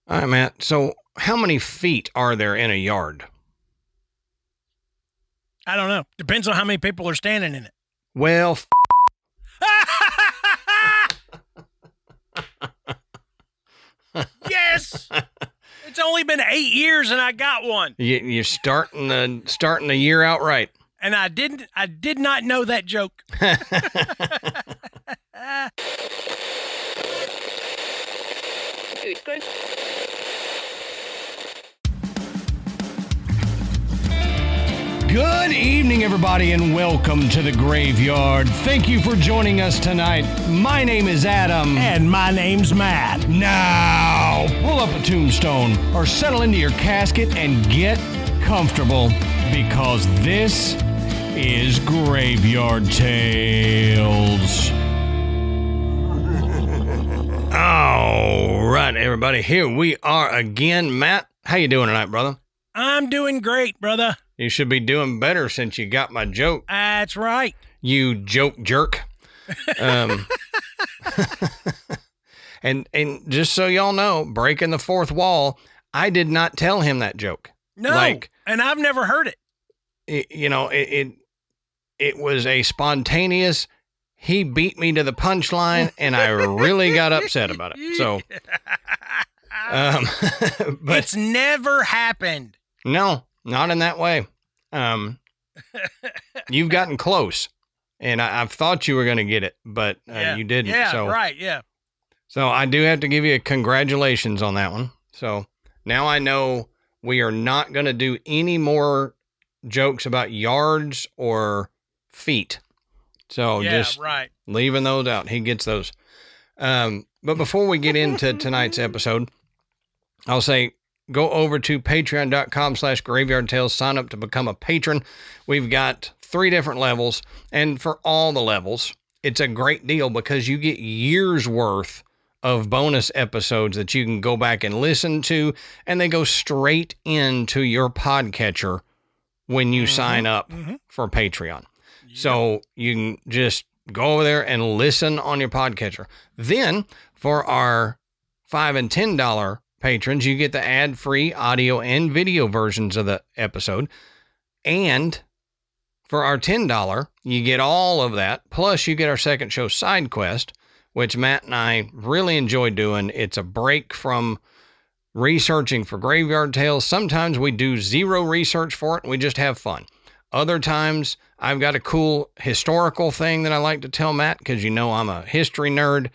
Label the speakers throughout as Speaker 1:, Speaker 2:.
Speaker 1: All right, Matt. So how many feet are there in a yard?
Speaker 2: I don't know. Depends on how many people are standing in it.
Speaker 1: Well,
Speaker 2: Yes. It's only been 8 years and I got one.
Speaker 1: you're starting the year out right.
Speaker 2: And I did not know that joke.
Speaker 1: Good evening, everybody, and welcome to the Graveyard. Thank you for joining us tonight. My name is Adam.
Speaker 2: And my name's Matt.
Speaker 1: Now, pull up a tombstone or settle into your casket and get comfortable because this is Graveyard Tales. All right, everybody, here we are again. Matt, how you doing tonight, brother?
Speaker 2: I'm doing great, brother.
Speaker 1: You should be doing better since you got my joke.
Speaker 2: That's right.
Speaker 1: You joke jerk. And just so y'all know, breaking the fourth wall, I did not tell him that joke.
Speaker 2: No, and I've never heard it.
Speaker 1: It was a spontaneous, he beat me to the punchline, and I really got upset about it. So, but
Speaker 2: It's never happened.
Speaker 1: no, not in that way. You've gotten close, and I've thought you were going to get it, but you didn't.
Speaker 2: Yeah,
Speaker 1: so,
Speaker 2: right, yeah.
Speaker 1: So I do have to give you a congratulations on that one. So now I know we are not going to do any more jokes about yards or feet. So just
Speaker 2: right.
Speaker 1: leaving those out. He gets those. But before we get into tonight's episode, I'll say go over to patreon.com/Graveyard Tales. Sign up to become a patron. We've got 3 different levels. And for all the levels, it's a great deal because you get years worth of bonus episodes that you can go back and listen to. And they go straight into your podcatcher when you sign up for Patreon. Yep. So you can just go over there and listen on your podcatcher. Then for our $5 and $10 patrons, you get the ad-free audio and video versions of the episode. And for our $10, you get all of that. Plus you get our second show, Side Quest, which Matt and I really enjoy doing. It's a break from researching for Graveyard Tales. Sometimes we do zero research for it and we just have fun. Other times I've got a cool historical thing that I like to tell Matt because I'm a history nerd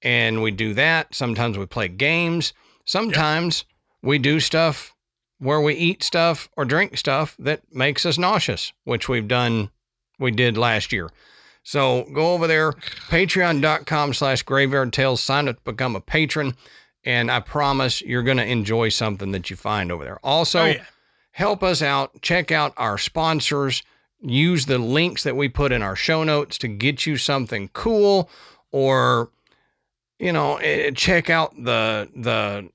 Speaker 1: and we do that. Sometimes we play games. Sometimes we do stuff where we eat stuff or drink stuff that makes us nauseous, which we did last year. So go over there, patreon.com/Graveyard Tales, sign up to become a patron, and I promise you're going to enjoy something that you find over there. Also, help us out. Check out our sponsors. Use the links that we put in our show notes to get you something cool, or, check out the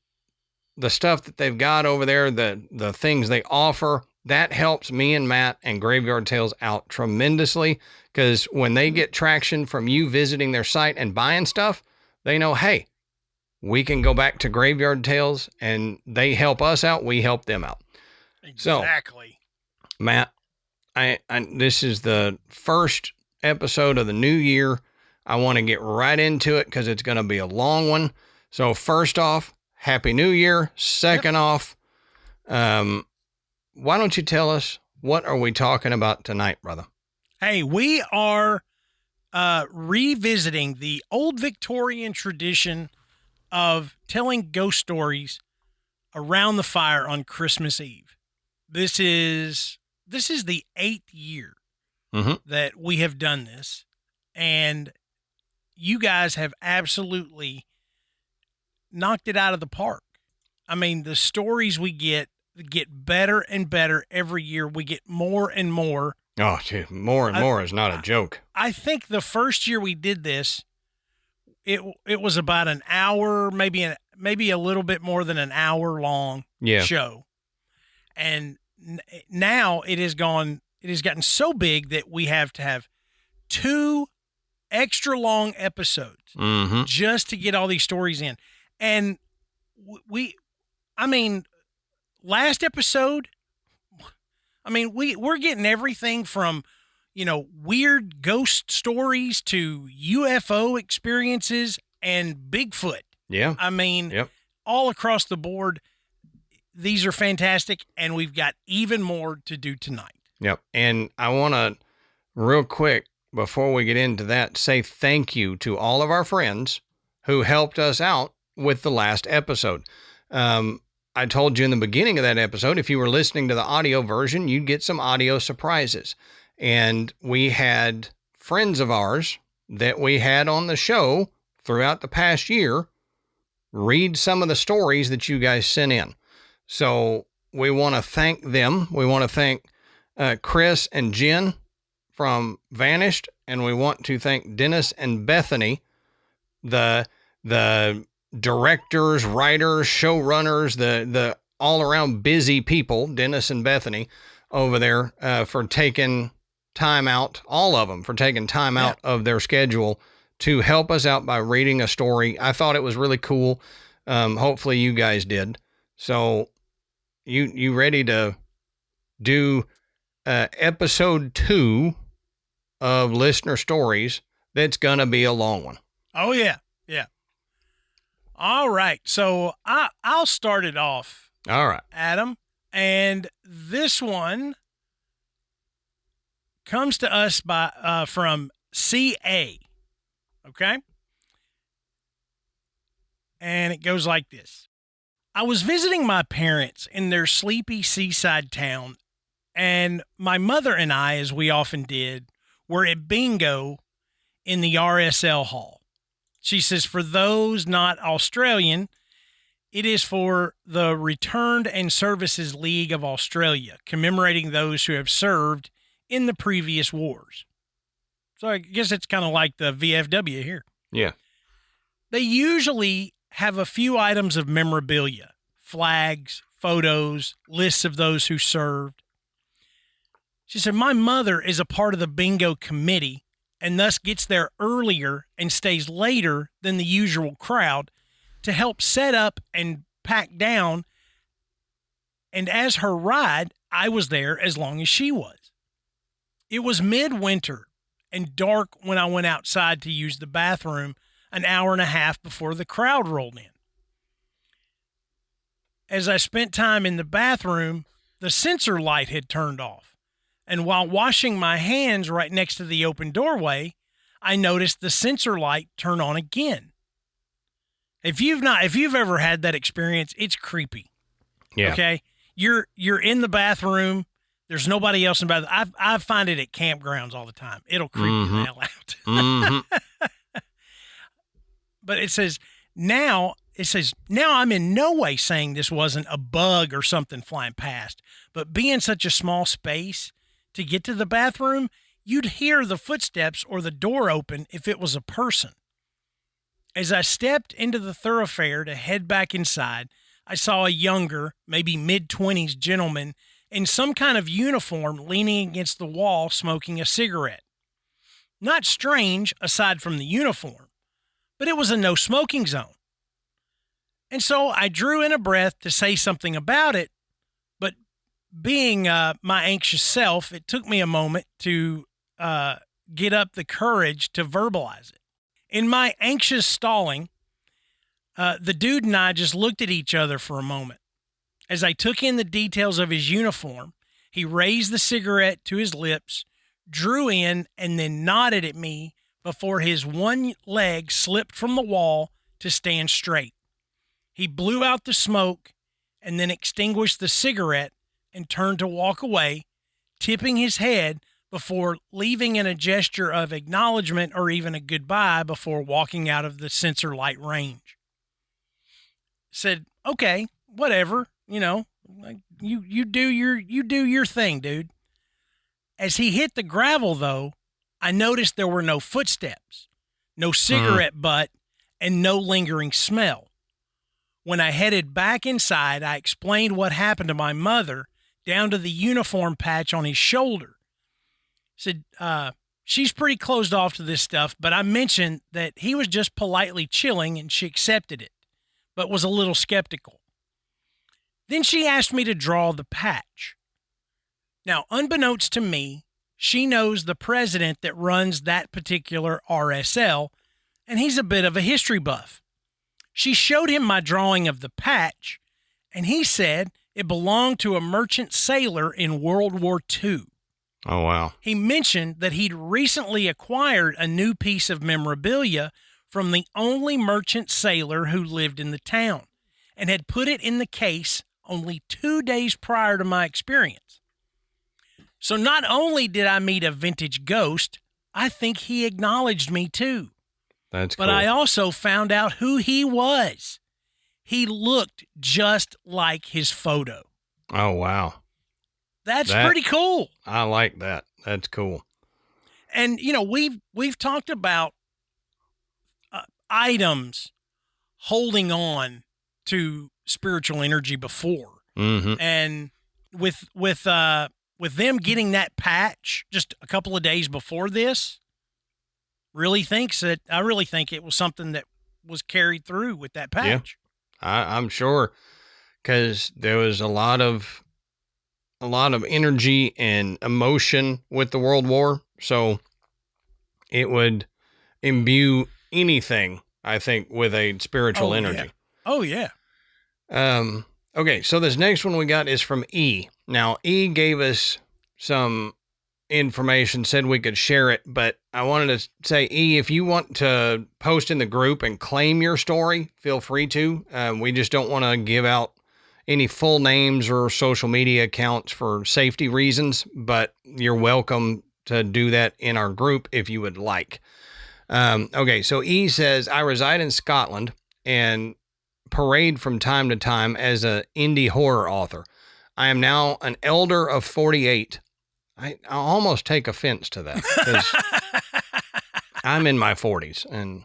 Speaker 1: stuff that they've got over there, the things they offer. That helps me and Matt and Graveyard Tales out tremendously because when they get traction from you visiting their site and buying stuff, they know, hey, we can go back to Graveyard Tales, and they help us out. We help them out.
Speaker 2: Exactly.
Speaker 1: So, Matt, I this is the first episode of the new year. I want to get right into it because it's going to be a long one. So first off, Happy New Year. Second off, why don't you tell us what are we talking about tonight, brother?
Speaker 2: Hey, we are revisiting the old Victorian tradition of telling ghost stories around the fire on Christmas Eve. This is the 8th year that we have done this, and you guys have absolutely knocked it out of the park. I mean, the stories we get better and better every year. We get more and more.
Speaker 1: Oh, dude, more and more is not a joke.
Speaker 2: I think the first year we did this, it was about an hour, maybe a little bit more than an hour long show. And now it has gotten so big that we have to have 2 extra long episodes just to get all these stories in. And I mean, last episode, I mean, we're getting everything from, weird ghost stories to UFO experiences and Bigfoot.
Speaker 1: Yeah.
Speaker 2: I mean,
Speaker 1: Yep.
Speaker 2: all across the board, these are fantastic, and we've got even more to do tonight.
Speaker 1: Yep. And I want to, real quick, before we get into that, say thank you to all of our friends who helped us out with the last episode. I told you in the beginning of that episode, if you were listening to the audio version, you'd get some audio surprises. And we had friends of ours that we had on the show throughout the past year read some of the stories that you guys sent in. So we want to thank them. We want to thank Chris and Jen from Vanished, and we want to thank Dennis and Bethany, the directors, writers, showrunners, the all around busy people, Dennis and Bethany over there, for taking time out, all of them for taking time out of their schedule to help us out by reading a story. I thought it was really cool. Hopefully you guys did. So you ready to do episode 2 of Listener Stories? That's going to be a long one.
Speaker 2: Oh, yeah. Yeah. All right. So I'll start it off.
Speaker 1: All right.
Speaker 2: Adam. And this one comes to us from CA. Okay. And it goes like this. I was visiting my parents in their sleepy seaside town, and my mother and I, as we often did, were at bingo in the RSL hall. She says, for those not Australian, it is for the Returned and Services League of Australia, commemorating those who have served in the previous wars. So I guess it's kind of like the VFW here.
Speaker 1: Yeah.
Speaker 2: They usually have a few items of memorabilia, flags, photos, lists of those who served. She said, my mother is a part of the bingo committee and thus gets there earlier and stays later than the usual crowd to help set up and pack down. And as her ride, I was there as long as she was. It was midwinter and dark when I went outside to use the bathroom an hour and a half before the crowd rolled in. As I spent time in the bathroom, the sensor light had turned off. And while washing my hands right next to the open doorway, I noticed the sensor light turn on again. If you've ever had that experience, it's creepy.
Speaker 1: Yeah.
Speaker 2: Okay. You're in the bathroom. There's nobody else in the bathroom. I find it at campgrounds all the time. It'll creep you the hell out.
Speaker 1: Mm-hmm.
Speaker 2: But it says, now I'm in no way saying this wasn't a bug or something flying past, but being such a small space to get to the bathroom, you'd hear the footsteps or the door open if it was a person. As I stepped into the thoroughfare to head back inside, I saw a younger, maybe mid-20s gentleman in some kind of uniform leaning against the wall smoking a cigarette. Not strange, aside from the uniform, but it was a no-smoking zone. And so I drew in a breath to say something about it, but being my anxious self, it took me a moment to get up the courage to verbalize it. In my anxious stalling, the dude and I just looked at each other for a moment. As I took in the details of his uniform, he raised the cigarette to his lips, drew in, and then nodded at me before his one leg slipped from the wall to stand straight. He blew out the smoke and then extinguished the cigarette and turned to walk away, tipping his head before leaving in a gesture of acknowledgement or even a goodbye before walking out of the sensor light range. Said, okay, whatever, like you do your thing, dude. As he hit the gravel, though, I noticed there were no footsteps, no cigarette butt, and no lingering smell. When I headed back inside, I explained what happened to my mother down to the uniform patch on his shoulder. Said, she's pretty closed off to this stuff, but I mentioned that he was just politely chilling and she accepted it, but was a little skeptical. Then she asked me to draw the patch. Now, unbeknownst to me, she knows the president that runs that particular RSL, and he's a bit of a history buff. She showed him my drawing of the patch, and he said it belonged to a merchant sailor in World War II.
Speaker 1: Oh, wow.
Speaker 2: He mentioned that he'd recently acquired a new piece of memorabilia from the only merchant sailor who lived in the town and had put it in the case only 2 days prior to my experience. So not only did I meet a vintage ghost, I think he acknowledged me too.
Speaker 1: That's cool.
Speaker 2: But I also found out who he was. He looked just like his photo.
Speaker 1: Oh, wow.
Speaker 2: That's pretty cool.
Speaker 1: I like that. That's cool.
Speaker 2: And, you know, we've talked about items holding on to spiritual energy before.
Speaker 1: Mm-hmm.
Speaker 2: And with them getting that patch just a couple of days before this, I really think it was something that was carried through with that patch.
Speaker 1: Yeah, I'm sure, because there was a lot of energy and emotion with the World War, so it would imbue anything, I think, with a spiritual energy.
Speaker 2: Yeah. Oh, yeah.
Speaker 1: Okay, so this next one we got is from E. Now, E gave us some information, said we could share it, but I wanted to say, E, if you want to post in the group and claim your story, feel free to. We just don't want to give out any full names or social media accounts for safety reasons, but you're welcome to do that in our group if you would like. Okay, so E says, I reside in Scotland and parade from time to time as an indie horror author. I am now an elder of 48. I almost take offense to that because I'm in my 40s. And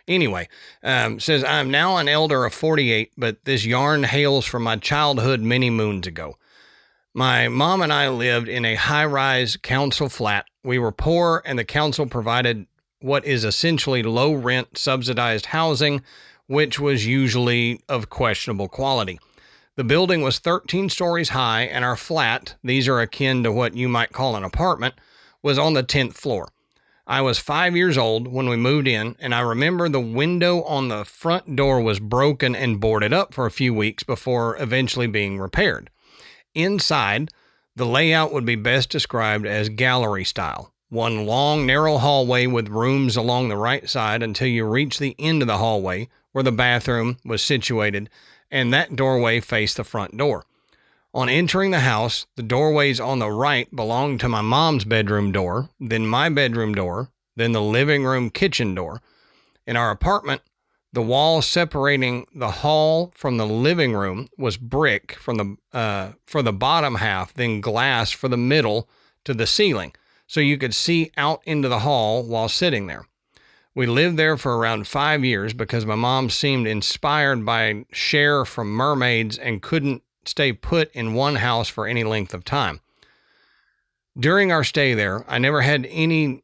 Speaker 1: anyway, says I'm now an elder of 48, but this yarn hails from my childhood many moons ago. My mom and I lived in a high-rise council flat. We were poor, and the council provided what is essentially low-rent subsidized housing, which was usually of questionable quality. The building was 13 stories high, and our flat, these are akin to what you might call an apartment, was on the 10th floor. I was 5 years old when we moved in, and I remember the window on the front door was broken and boarded up for a few weeks before eventually being repaired. Inside, the layout would be best described as gallery style. One long, narrow hallway with rooms along the right side until you reach the end of the hallway where the bathroom was situated, and that doorway faced the front door. On entering the house, the doorways on the right belonged to my mom's bedroom door, then my bedroom door, then the living room kitchen door. In our apartment, the wall separating the hall from the living room was brick for the bottom half, then glass for the middle to the ceiling, so you could see out into the hall while sitting there. We lived there for around 5 years because my mom seemed inspired by Cher from Mermaids and couldn't stay put in one house for any length of time. During our stay there, I never had any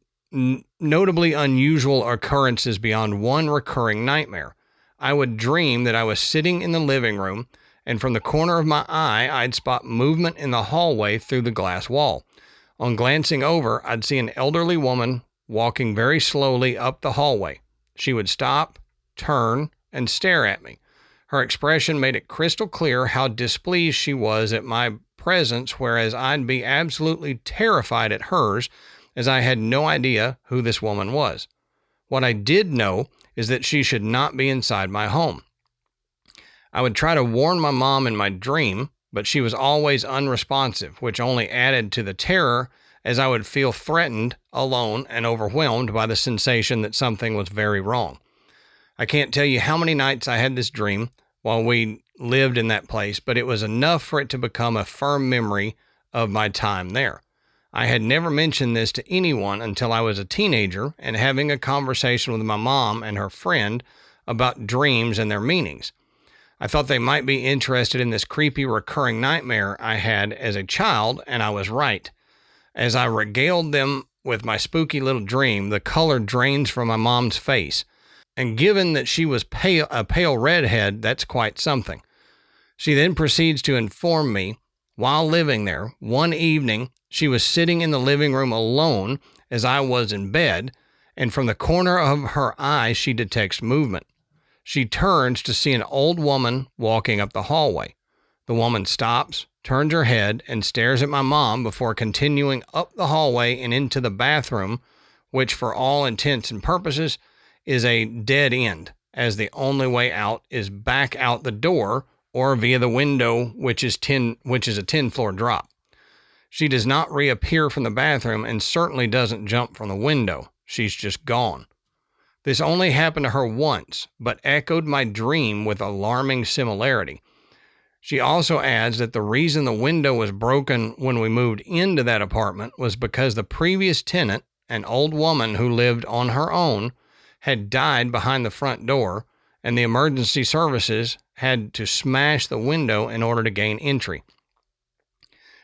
Speaker 1: notably unusual occurrences beyond one recurring nightmare. I would dream that I was sitting in the living room, and from the corner of my eye, I'd spot movement in the hallway through the glass wall. On glancing over, I'd see an elderly woman walking very slowly up the hallway. She would stop, turn, and stare at me. Her expression made it crystal clear how displeased she was at my presence, whereas I'd be absolutely terrified at hers, as I had no idea who this woman was. What I did know is that she should not be inside my home. I would try to warn my mom in my dream, but she was always unresponsive, which only added to the terror, as I would feel threatened, alone, and overwhelmed by the sensation that something was very wrong. I can't tell you how many nights I had this dream while we lived in that place, but it was enough for it to become a firm memory of my time there. I had never mentioned this to anyone until I was a teenager and having a conversation with my mom and her friend about dreams and their meanings. I thought they might be interested in this creepy recurring nightmare I had as a child, and I was right. As I regaled them with my spooky little dream, the color drains from my mom's face. And given that she was a pale redhead, that's quite something. She then proceeds to inform me while living there, one evening, she was sitting in the living room alone as I was in bed, and from the corner of her eye, she detects movement. She turns to see an old woman walking up the hallway. The woman stops, turns her head, and stares at my mom before continuing up the hallway and into the bathroom, which for all intents and purposes is a dead end, as the only way out is back out the door or via the window, which is a 10-floor drop. She does not reappear from the bathroom and certainly doesn't jump from the window. She's just gone. This only happened to her once, but echoed my dream with alarming similarity. She also adds that the reason the window was broken when we moved into that apartment was because the previous tenant, an old woman who lived on her own, had died behind the front door, and the emergency services had to smash the window in order to gain entry.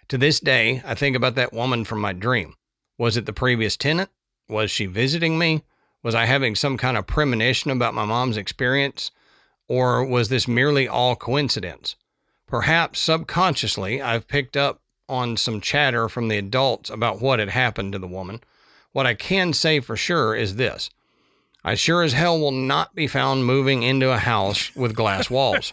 Speaker 1: To this day, I think about that woman from my dream. Was it the previous tenant? Was she visiting me? Was I having some kind of premonition about my mom's experience? Or was this merely all coincidence? Perhaps subconsciously, I've picked up on some chatter from the adults about what had happened to the woman. What I can say for sure is this. I sure as hell will not be found moving into a house with glass walls.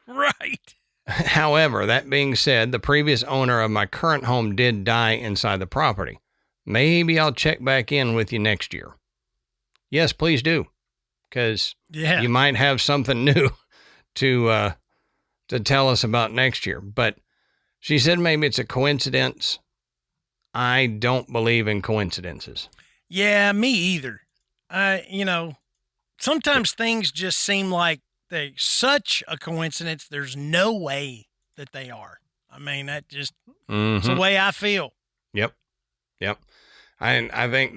Speaker 2: Right.
Speaker 1: However, that being said, the previous owner of my current home did die inside the property. Maybe I'll check back in with you next year. Yes, please do, because you might have something new to tell us about next year. But she said maybe it's a coincidence. I don't believe in coincidences.
Speaker 2: Yeah, me either. Sometimes things just seem like they're such a coincidence. There's no way that they are. I mean, that just it's the way I feel.
Speaker 1: Yep. I think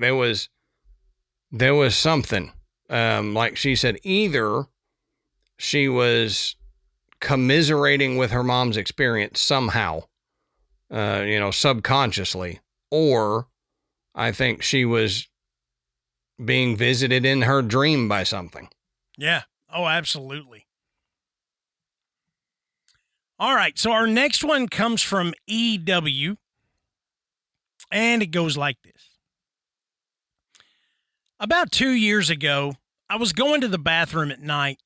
Speaker 1: there was something, like she said, either she was commiserating with her mom's experience somehow, subconsciously, or I think she was being visited in her dream by something.
Speaker 2: Yeah. Oh, absolutely. All right. So our next one comes from EW, and it goes like this. About 2 years ago, I was going to the bathroom at night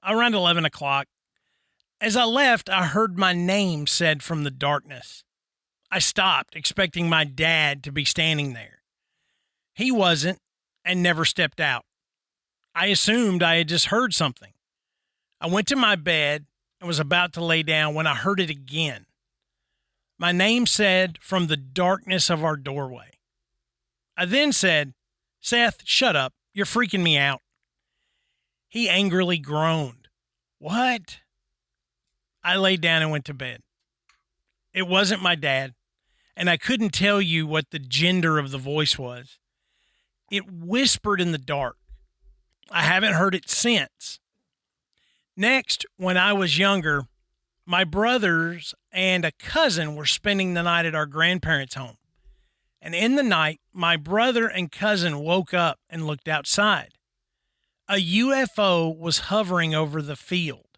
Speaker 2: around 11 o'clock. As I left, I heard my name said from the darkness. I stopped, expecting my dad to be standing there. He wasn't and never stepped out. I assumed I had just heard something. I went to my bed and was about to lay down when I heard it again. My name said from the darkness of our doorway. I then said, "Seth, shut up. You're freaking me out." He angrily groaned. "What?" I laid down and went to bed. It wasn't my dad, and I couldn't tell you what the gender of the voice was. It whispered in the dark. I haven't heard it since. Next, when I was younger, my brothers and a cousin were spending the night at our grandparents' home. And in the night, my brother and cousin woke up and looked outside. A UFO was hovering over the field.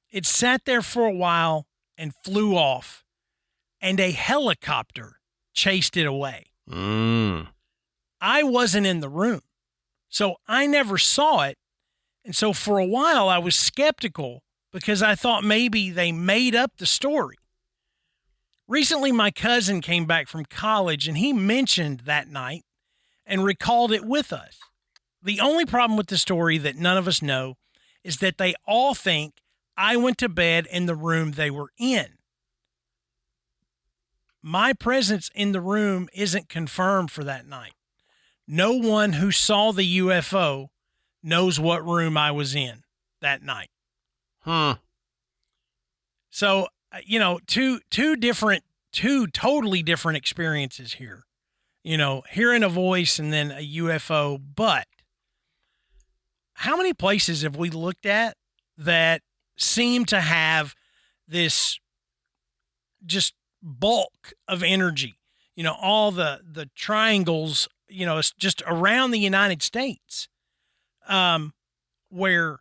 Speaker 2: It sat there for a while and flew off, and a helicopter chased it away. I wasn't in the room, so I never saw it. And so for a while I was skeptical because I thought maybe they made up the story. Recently, my cousin came back from college and he mentioned that night and recalled it with us. The only problem with the story that none of us know is that they all think I went to bed in the room they were in. My presence in the room isn't confirmed for that night. No one who saw the UFO knows what room I was in that night. So, two totally different experiences here. Hearing a voice and then a UFO. But how many places have we looked at that seem to have this just bulk of energy? All the triangles, it's just around the United States, where,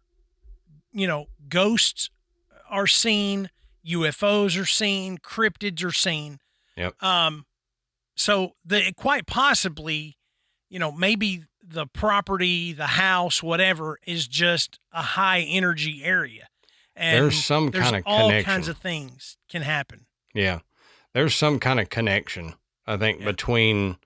Speaker 2: ghosts are seen, UFOs are seen, cryptids are seen.
Speaker 1: Yep.
Speaker 2: So quite possibly, maybe the property, the house, whatever, is just a high energy area. And
Speaker 1: there's some kind of
Speaker 2: all
Speaker 1: connection.
Speaker 2: kinds of things can happen.
Speaker 1: Yeah. There's some kind of connection, I think, between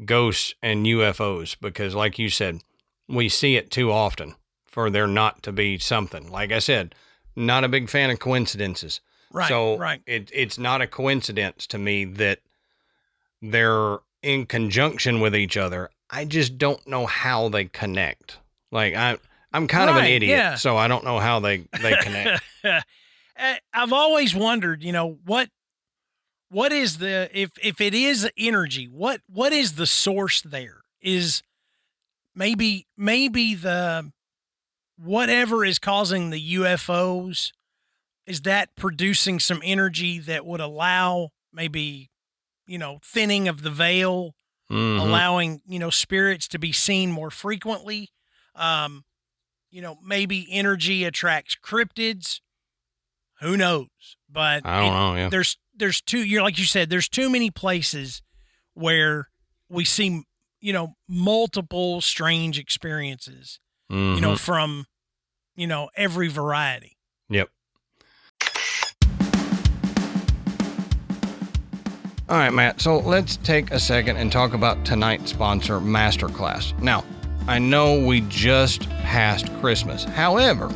Speaker 1: ghosts and UFOs, because like you said, we see it too often for there not to be something. Like I said, not a big fan of coincidences.
Speaker 2: Right.
Speaker 1: So
Speaker 2: right.
Speaker 1: It's not a coincidence to me that they're in conjunction with each other. I just don't know how they connect. Like I'm kind of an idiot, so I don't know how they connect.
Speaker 2: I've always wondered, what is if it is energy, what is the source there? Is maybe the whatever is causing the UFOs, is that producing some energy that would allow maybe, thinning of the veil, allowing, spirits to be seen more frequently? Maybe energy attracts cryptids. Who knows? But
Speaker 1: I don't know. Yeah.
Speaker 2: There's like you said, there's too many places where we see, multiple strange experiences, from, every variety.
Speaker 1: Yep. All right, Matt. So let's take a second and talk about tonight's sponsor, Masterclass. Now, I know we just passed Christmas. However,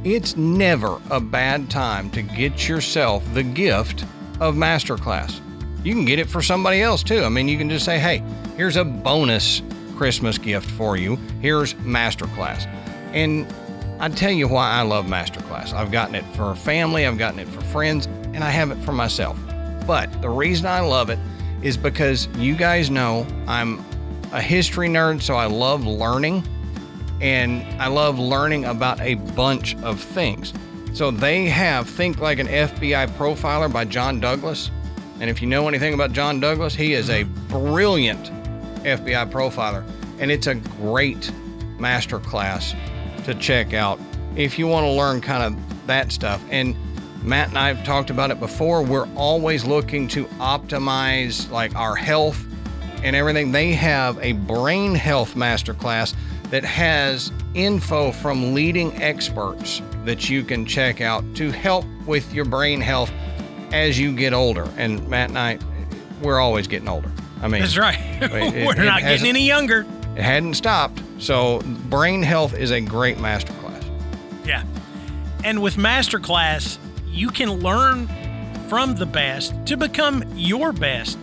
Speaker 1: it's never a bad time to get yourself the gift of Masterclass. You can get it for somebody else too. I mean, you can just say, hey, here's a bonus Christmas gift for you. Here's Masterclass. And I tell you why I love Masterclass. I've gotten it for family, I've gotten it for friends, and I have it for myself. But the reason I love it is because you guys know I'm a history nerd, so I love learning. And I love learning about a bunch of things. So they have Think Like an FBI Profiler by John Douglas. And if you know anything about John Douglas, he is a brilliant FBI profiler. And it's a great master class to check out if you want to learn kind of that stuff. And Matt and I have talked about it before. We're always looking to optimize like our health and everything. They have a brain health masterclass that has info from leading experts that you can check out to help with your brain health as you get older. And Matt and I, we're always getting older. I mean,
Speaker 2: that's right. We're not getting any younger.
Speaker 1: It hadn't stopped. So brain health is a great masterclass.
Speaker 2: Yeah. And with masterclass, you can learn from the best to become your best.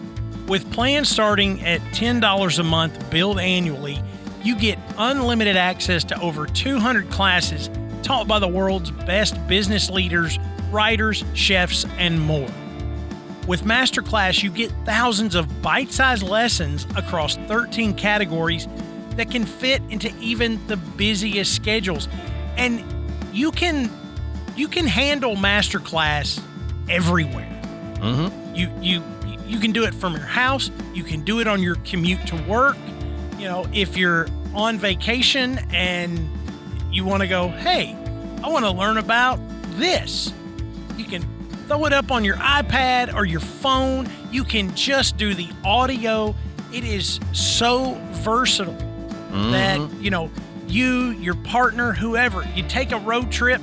Speaker 2: With plans starting at $10 a month billed annually, you get unlimited access to over 200 classes taught by the world's best business leaders, writers, chefs, and more. With Masterclass, you get thousands of bite-sized lessons across 13 categories that can fit into even the busiest schedules. And you can handle Masterclass everywhere. Mm-hmm. You can do it from your house. You can do it on your commute to work. If you're on vacation and you want to go, hey, I want to learn about this. You can throw it up on your iPad or your phone. You can just do the audio. It is so versatile that, you, your partner, whoever, you take a road trip,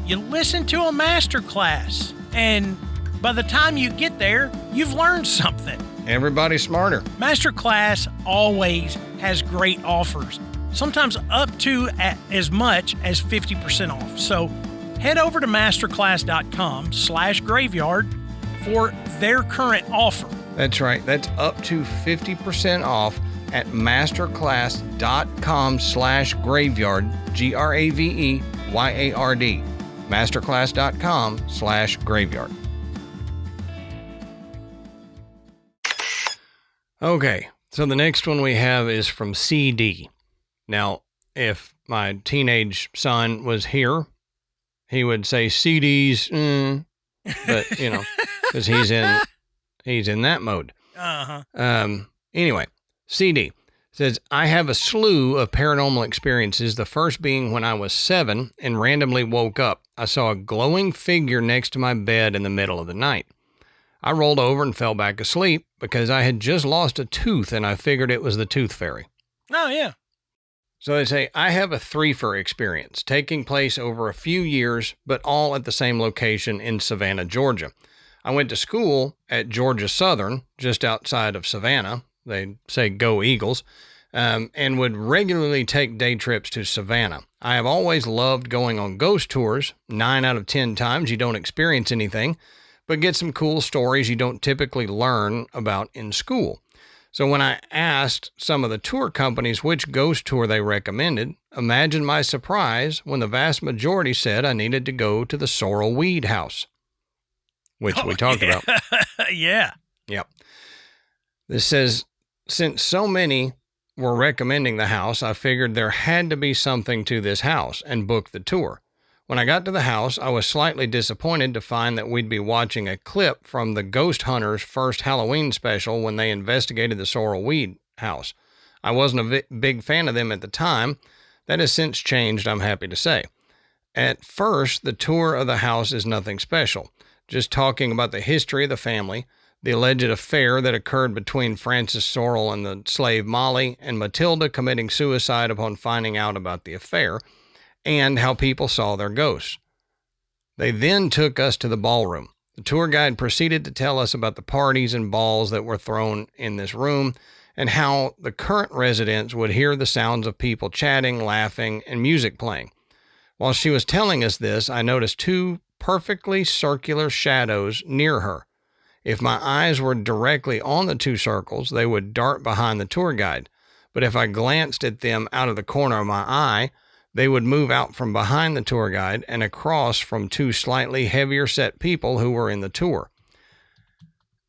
Speaker 2: you listen to a master class, and by the time you get there, you've learned something.
Speaker 1: Everybody's smarter.
Speaker 2: Masterclass always has great offers, sometimes up to as much as 50% off. So head over to masterclass.com/graveyard for their current offer.
Speaker 1: That's right. That's up to 50% off at masterclass.com/graveyard, GRAVEYARD, masterclass.com/graveyard. Okay, so the next one we have is from CD. Now, if my teenage son was here, he would say CDs, but because he's in that mode.
Speaker 2: Uh-huh.
Speaker 1: Anyway, CD. says, I have a slew of paranormal experiences, the first being when I was 7 and randomly woke up. I saw a glowing figure next to my bed in the middle of the night. I rolled over and fell back asleep because I had just lost a tooth and I figured it was the tooth fairy.
Speaker 2: Oh, yeah.
Speaker 1: So they say, I have a threefer experience taking place over a few years, but all at the same location in Savannah, Georgia. I went to school at Georgia Southern, just outside of Savannah. They say go Eagles, and would regularly take day trips to Savannah. I have always loved going on ghost tours. 9 out of 10 times you don't experience anything, but get some cool stories you don't typically learn about in school. So when I asked some of the tour companies which ghost tour they recommended, imagine my surprise when the vast majority said I needed to go to the Sorrel Weed House, which we talked about.
Speaker 2: Yeah.
Speaker 1: Yep. This says, since so many were recommending the house, I figured there had to be something to this house and booked the tour. When I got to the house, I was slightly disappointed to find that we'd be watching a clip from the Ghost Hunters' first Halloween special when they investigated the Sorrel Weed House. I wasn't a big fan of them at the time. That has since changed, I'm happy to say. At first, the tour of the house is nothing special, just talking about the history of the family, the alleged affair that occurred between Francis Sorrel and the slave Molly, and Matilda committing suicide upon finding out about the affair, and how people saw their ghosts. They then took us to the ballroom. The tour guide proceeded to tell us about the parties and balls that were thrown in this room, and how the current residents would hear the sounds of people chatting, laughing, and music playing. While she was telling us this, I noticed 2 perfectly circular shadows near her. If my eyes were directly on the 2 circles, they would dart behind the tour guide. But if I glanced at them out of the corner of my eye, they would move out from behind the tour guide and across from 2 slightly heavier set people who were in the tour.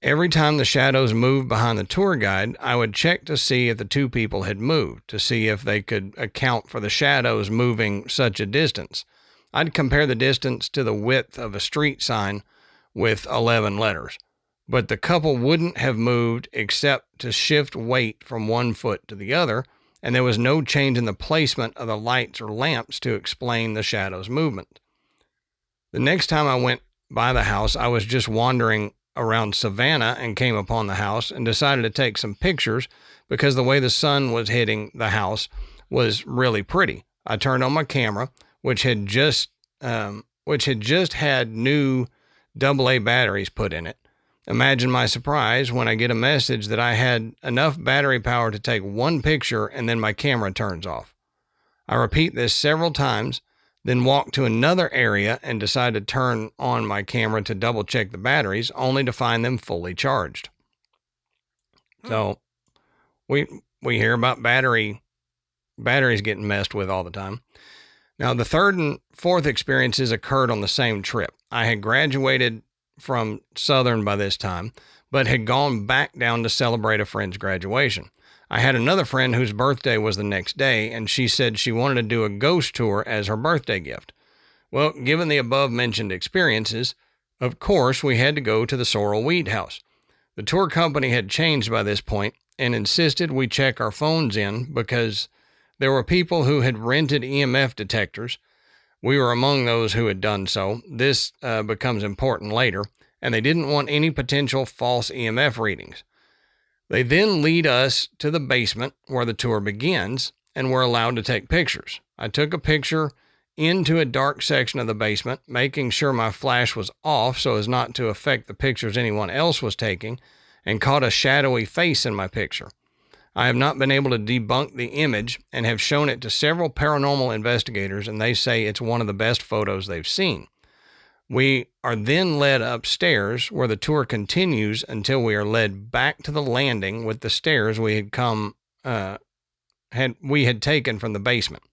Speaker 1: Every time the shadows moved behind the tour guide, I would check to see if the 2 people had moved, to see if they could account for the shadows moving such a distance. I'd compare the distance to the width of a street sign with 11 letters. But the couple wouldn't have moved except to shift weight from one foot to the other, and there was no change in the placement of the lights or lamps to explain the shadow's movement. The next time I went by the house, I was just wandering around Savannah and came upon the house and decided to take some pictures because the way the sun was hitting the house was really pretty. I turned on my camera, which had just had new AA batteries put in it. Imagine my surprise when I get a message that I had enough battery power to take 1 picture and then my camera turns off. I repeat this several times, then walk to another area and decide to turn on my camera to double check the batteries, only to find them fully charged. So we hear about batteries getting messed with all the time. Now, the 3rd and 4th experiences occurred on the same trip. I had graduated from Southern by this time, but had gone back down to celebrate a friend's graduation. I had another friend whose birthday was the next day, and she said she wanted to do a ghost tour as her birthday gift. Well, given the above-mentioned experiences, of course, we had to go to the Sorrel Weed House. The tour company had changed by this point and insisted we check our phones in because there were people who had rented EMF detectors. We were among those who had done so. This becomes important later, and they didn't want any potential false EMF readings. They then lead us to the basement where the tour begins, and we're allowed to take pictures. I took a picture into a dark section of the basement, making sure my flash was off so as not to affect the pictures anyone else was taking, and caught a shadowy face in my picture. I have not been able to debunk the image and have shown it to several paranormal investigators, and they say it's one of the best photos they've seen. We are then led upstairs where the tour continues until we are led back to the landing with the stairs we had taken from the basement.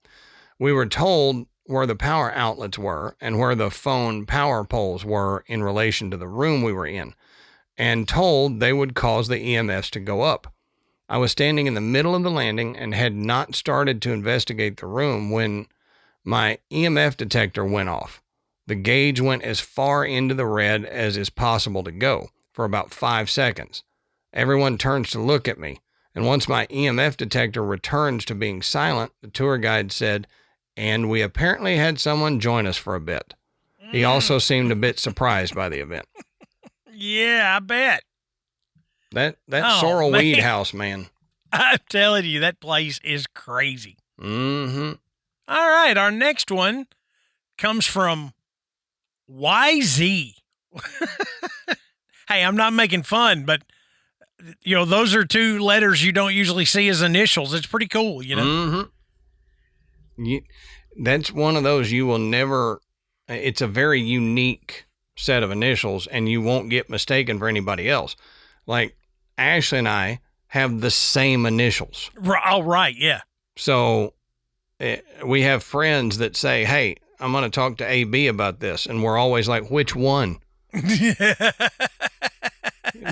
Speaker 1: We were told where the power outlets were and where the phone power poles were in relation to the room we were in, and told they would cause the EMFs to go up. I was standing in the middle of the landing and had not started to investigate the room when my EMF detector went off. The gauge went as far into the red as is possible to go for about 5 seconds. Everyone turns to look at me, And once my EMF detector returns to being silent, the tour guide said, and we apparently had someone join us for a bit. He also seemed a bit surprised by the event.
Speaker 2: Yeah, I bet.
Speaker 1: That Sorrel Weed House, man.
Speaker 2: I'm telling you, that place is crazy.
Speaker 1: Mm-hmm.
Speaker 2: All right, our next one comes from YZ. Hey, I'm not making fun, but those are two letters you don't usually see as initials. It's pretty cool,
Speaker 1: Mm-hmm. That's one of those you will never. It's a very unique set of initials, and you won't get mistaken for anybody else. Like Ashley and I have the same initials.
Speaker 2: Oh, right, yeah.
Speaker 1: So we have friends that say, hey, I'm going to talk to AB about this. And we're always like, which one?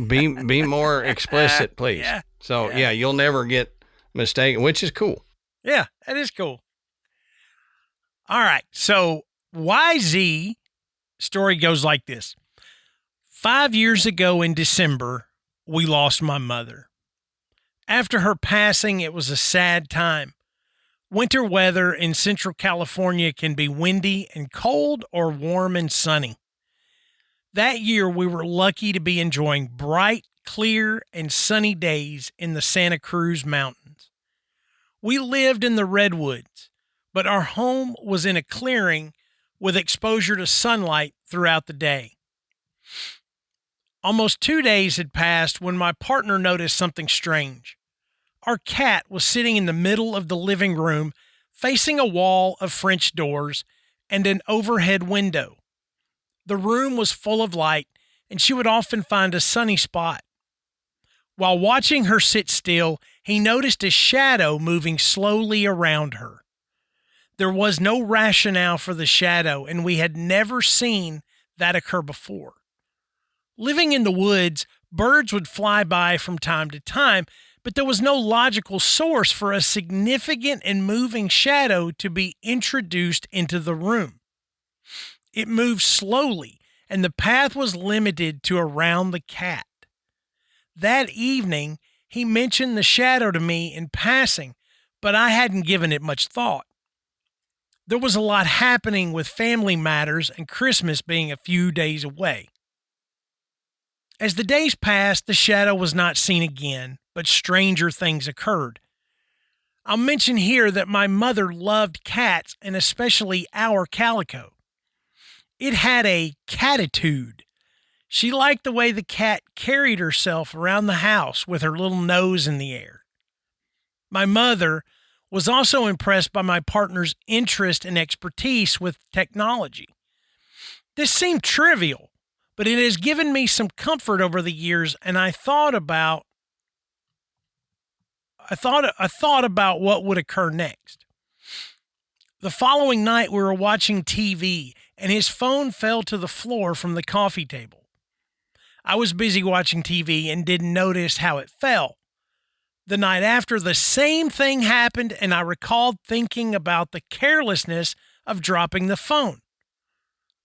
Speaker 1: Be more explicit, please.
Speaker 2: Yeah.
Speaker 1: So, yeah, you'll never get mistaken, which is cool.
Speaker 2: Yeah, that is cool. All right. So YZ story goes like this. 5 years ago in December, we lost my mother. After her passing, it was a sad time. Winter weather in Central California can be windy and cold or warm and sunny. That year, we were lucky to be enjoying bright, clear, and sunny days in the Santa Cruz Mountains. We lived in the redwoods, but our home was in a clearing with exposure to sunlight throughout the day. Almost 2 days had passed when my partner noticed something strange. Our cat was sitting in the middle of the living room, facing a wall of French doors and an overhead window. The room was full of light, and she would often find a sunny spot. While watching her sit still, he noticed a shadow moving slowly around her. There was no rationale for the shadow, and we had never seen that occur before. Living in the woods, birds would fly by from time to time, but there was no logical source for a significant and moving shadow to be introduced into the room. It moved slowly, and the path was limited to around the cat. That evening, he mentioned the shadow to me in passing, but I hadn't given it much thought. There was a lot happening with family matters and Christmas being a few days away. As the days passed, the shadow was not seen again, but stranger things occurred. I'll mention here that my mother loved cats, and especially our Calico. It had a catitude. She liked the way the cat carried herself around the house with her little nose in the air. My mother was also impressed by my partner's interest and expertise with technology. This seemed trivial, but it has given me some comfort over the years, and I thought about what would occur next. The following night, we were watching TV, and his phone fell to the floor from the coffee table. I was busy watching TV and didn't notice how it fell. The night after, the same thing happened, and I recalled thinking about the carelessness of dropping the phone.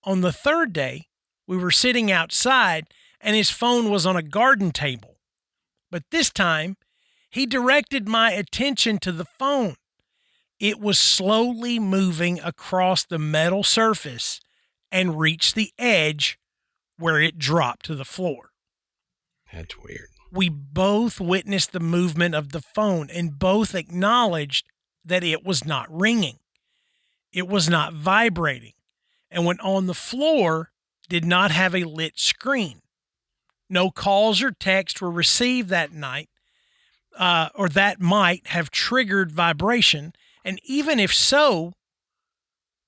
Speaker 2: On the third day, we were sitting outside, and his phone was on a garden table. But this time, he directed my attention to the phone. It was slowly moving across the metal surface and reached the edge where it dropped to the floor.
Speaker 1: That's weird.
Speaker 2: We both witnessed the movement of the phone and both acknowledged that it was not ringing. It was not vibrating. And when on the floor, did not have a lit screen. No calls or texts were received that night, or that might have triggered vibration. And even if so,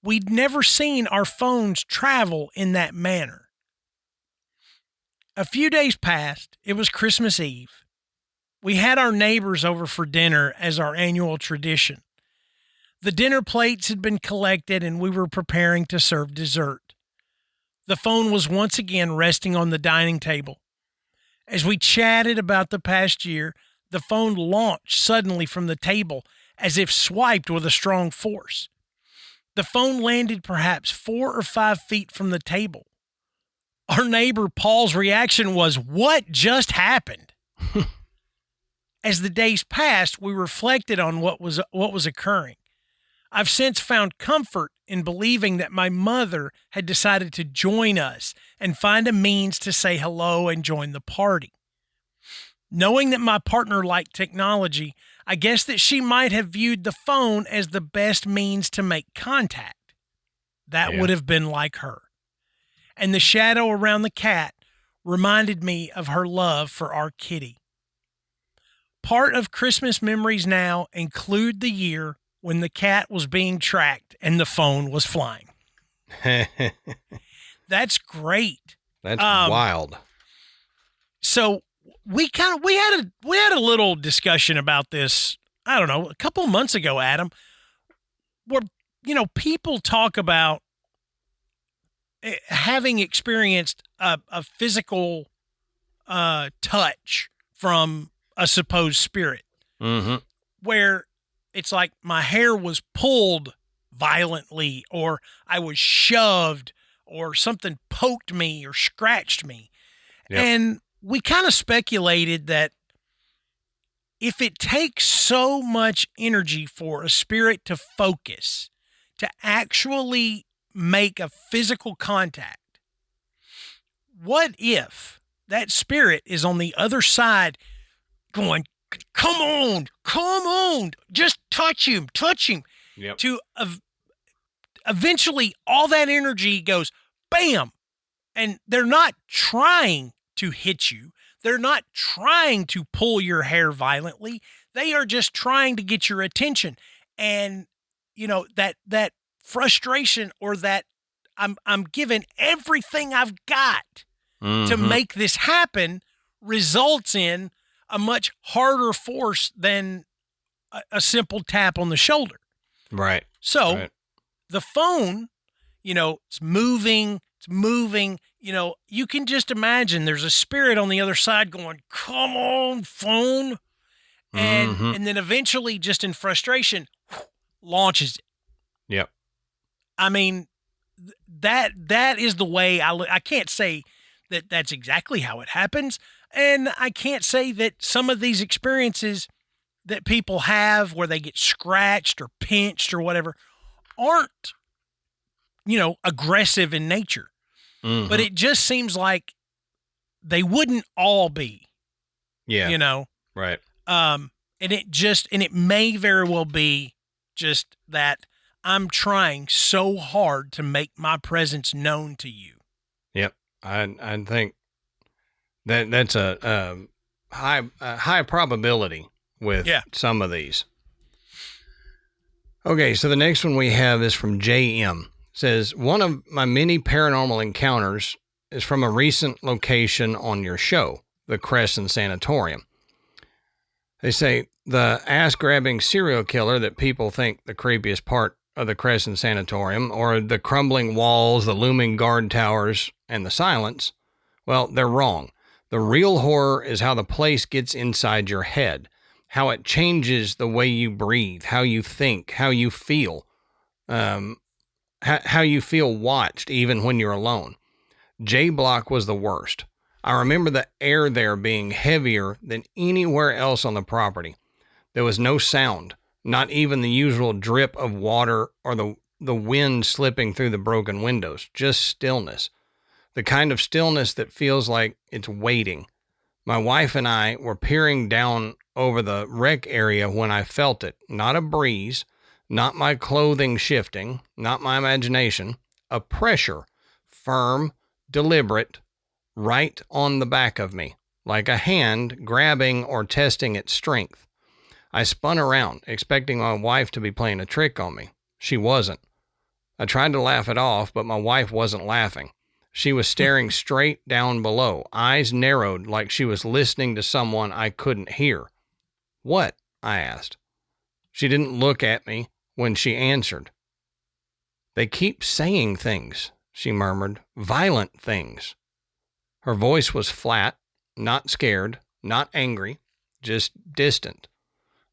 Speaker 2: we'd never seen our phones travel in that manner. A few days passed. It was Christmas Eve. We had our neighbors over for dinner as our annual tradition. The dinner plates had been collected and we were preparing to serve dessert. The phone was once again resting on the dining table. As we chatted about the past year, the phone launched suddenly from the table as if swiped with a strong force. The phone landed perhaps 4 or 5 feet from the table. Our neighbor Paul's reaction was, "What just happened?" As the days passed, we reflected on what was occurring. I've since found comfort in believing that my mother had decided to join us and find a means to say hello and join the party. Knowing that my partner liked technology, I guess that she might have viewed the phone as the best means to make contact. That would have been like her. And the shadow around the cat reminded me of her love for our kitty. Part of Christmas memories now include the year when the cat was being tracked and the phone was flying. That's great.
Speaker 1: That's wild.
Speaker 2: So we had a little discussion about this, I don't know, a couple of months ago, Adam, where, people talk about having experienced a physical touch from a supposed spirit, where it's like my hair was pulled violently, or I was shoved, or something poked me or scratched me. Yep. And we kind of speculated that if it takes so much energy for a spirit to focus, to actually make a physical contact, what if that spirit is on the other side going, come on, just touch him.
Speaker 1: Yep.
Speaker 2: To eventually all that energy goes, bam. And they're not trying to hit you. They're not trying to pull your hair violently. They are just trying to get your attention. And, that frustration, or that I'm giving everything I've got to make this happen, results in a much harder force than a simple tap on the shoulder.
Speaker 1: Right.
Speaker 2: So the phone, it's moving. You can just imagine there's a spirit on the other side going, come on, phone. And then eventually, just in frustration, launches it.
Speaker 1: Yep.
Speaker 2: I mean, that is the way I can't say that that's exactly how it happens. And I can't say that some of these experiences that people have where they get scratched or pinched or whatever aren't, aggressive in nature. But it just seems like they wouldn't all be.
Speaker 1: Yeah. Right.
Speaker 2: And it may very well be just that I'm trying so hard to make my presence known to you.
Speaker 1: Yep. I think that's a high probability with some of these. Okay, so the next one we have is from JM. It says, one of my many paranormal encounters is from a recent location on your show, the Crescent Sanatorium. They say the ass-grabbing serial killer that people think the creepiest part of the Crescent Sanatorium, or the crumbling walls, the looming guard towers, and the silence, well, they're wrong. The real horror is how the place gets inside your head, how it changes the way you breathe, how you think, how you feel, how you feel watched even when you're alone. J Block was the worst. I remember the air there being heavier than anywhere else on the property. There was no sound, not even the usual drip of water or the wind slipping through the broken windows, just stillness. The kind of stillness that feels like it's waiting. My wife and I were peering down over the wreck area when I felt it. Not a breeze, not my clothing shifting, not my imagination. A pressure, firm, deliberate, right on the back of me, like a hand grabbing or testing its strength. I spun around, expecting my wife to be playing a trick on me. She wasn't. I tried to laugh it off, but my wife wasn't laughing. She was staring straight down below, eyes narrowed like she was listening to someone I couldn't hear. What? I asked. She didn't look at me when she answered. They keep saying things, she murmured, violent things. Her voice was flat, not scared, not angry, just distant,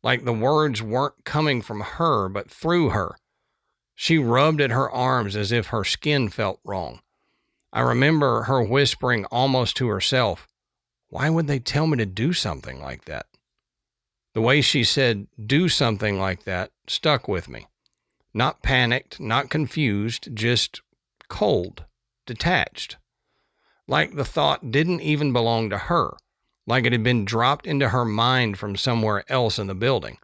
Speaker 1: like the words weren't coming from her but through her. She rubbed at her arms as if her skin felt wrong. I remember her whispering almost to herself, why would they tell me to do something like that? The way she said, do something like that, stuck with me. Not panicked, not confused, just cold, detached. Like the thought didn't even belong to her, like it had been dropped into her mind from somewhere else in the building.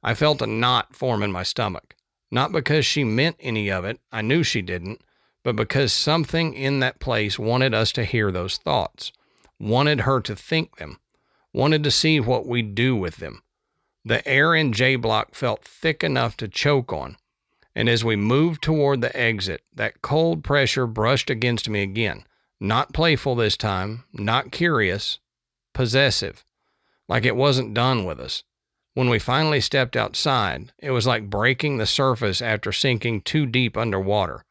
Speaker 1: I felt a knot form in my stomach, not because she meant any of it, I knew she didn't, but because something in that place wanted us to hear those thoughts, wanted her to think them, wanted to see what we'd do with them. The air in J Block felt thick enough to choke on, and as we moved toward the exit, that cold pressure brushed against me again. Not playful this time, not curious, possessive, like it wasn't done with us. When we finally stepped outside, it was like breaking the surface after sinking too deep underwater.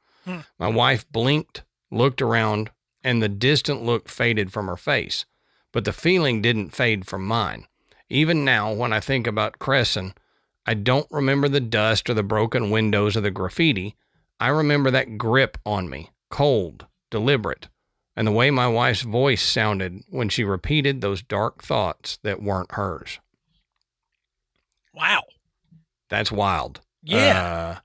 Speaker 1: My wife blinked, looked around, and the distant look faded from her face. But the feeling didn't fade from mine. Even now, when I think about Crescent, I don't remember the dust or the broken windows or the graffiti. I remember that grip on me, cold, deliberate, and the way my wife's voice sounded when she repeated those dark thoughts that weren't hers.
Speaker 2: Wow.
Speaker 1: That's wild.
Speaker 2: Yeah.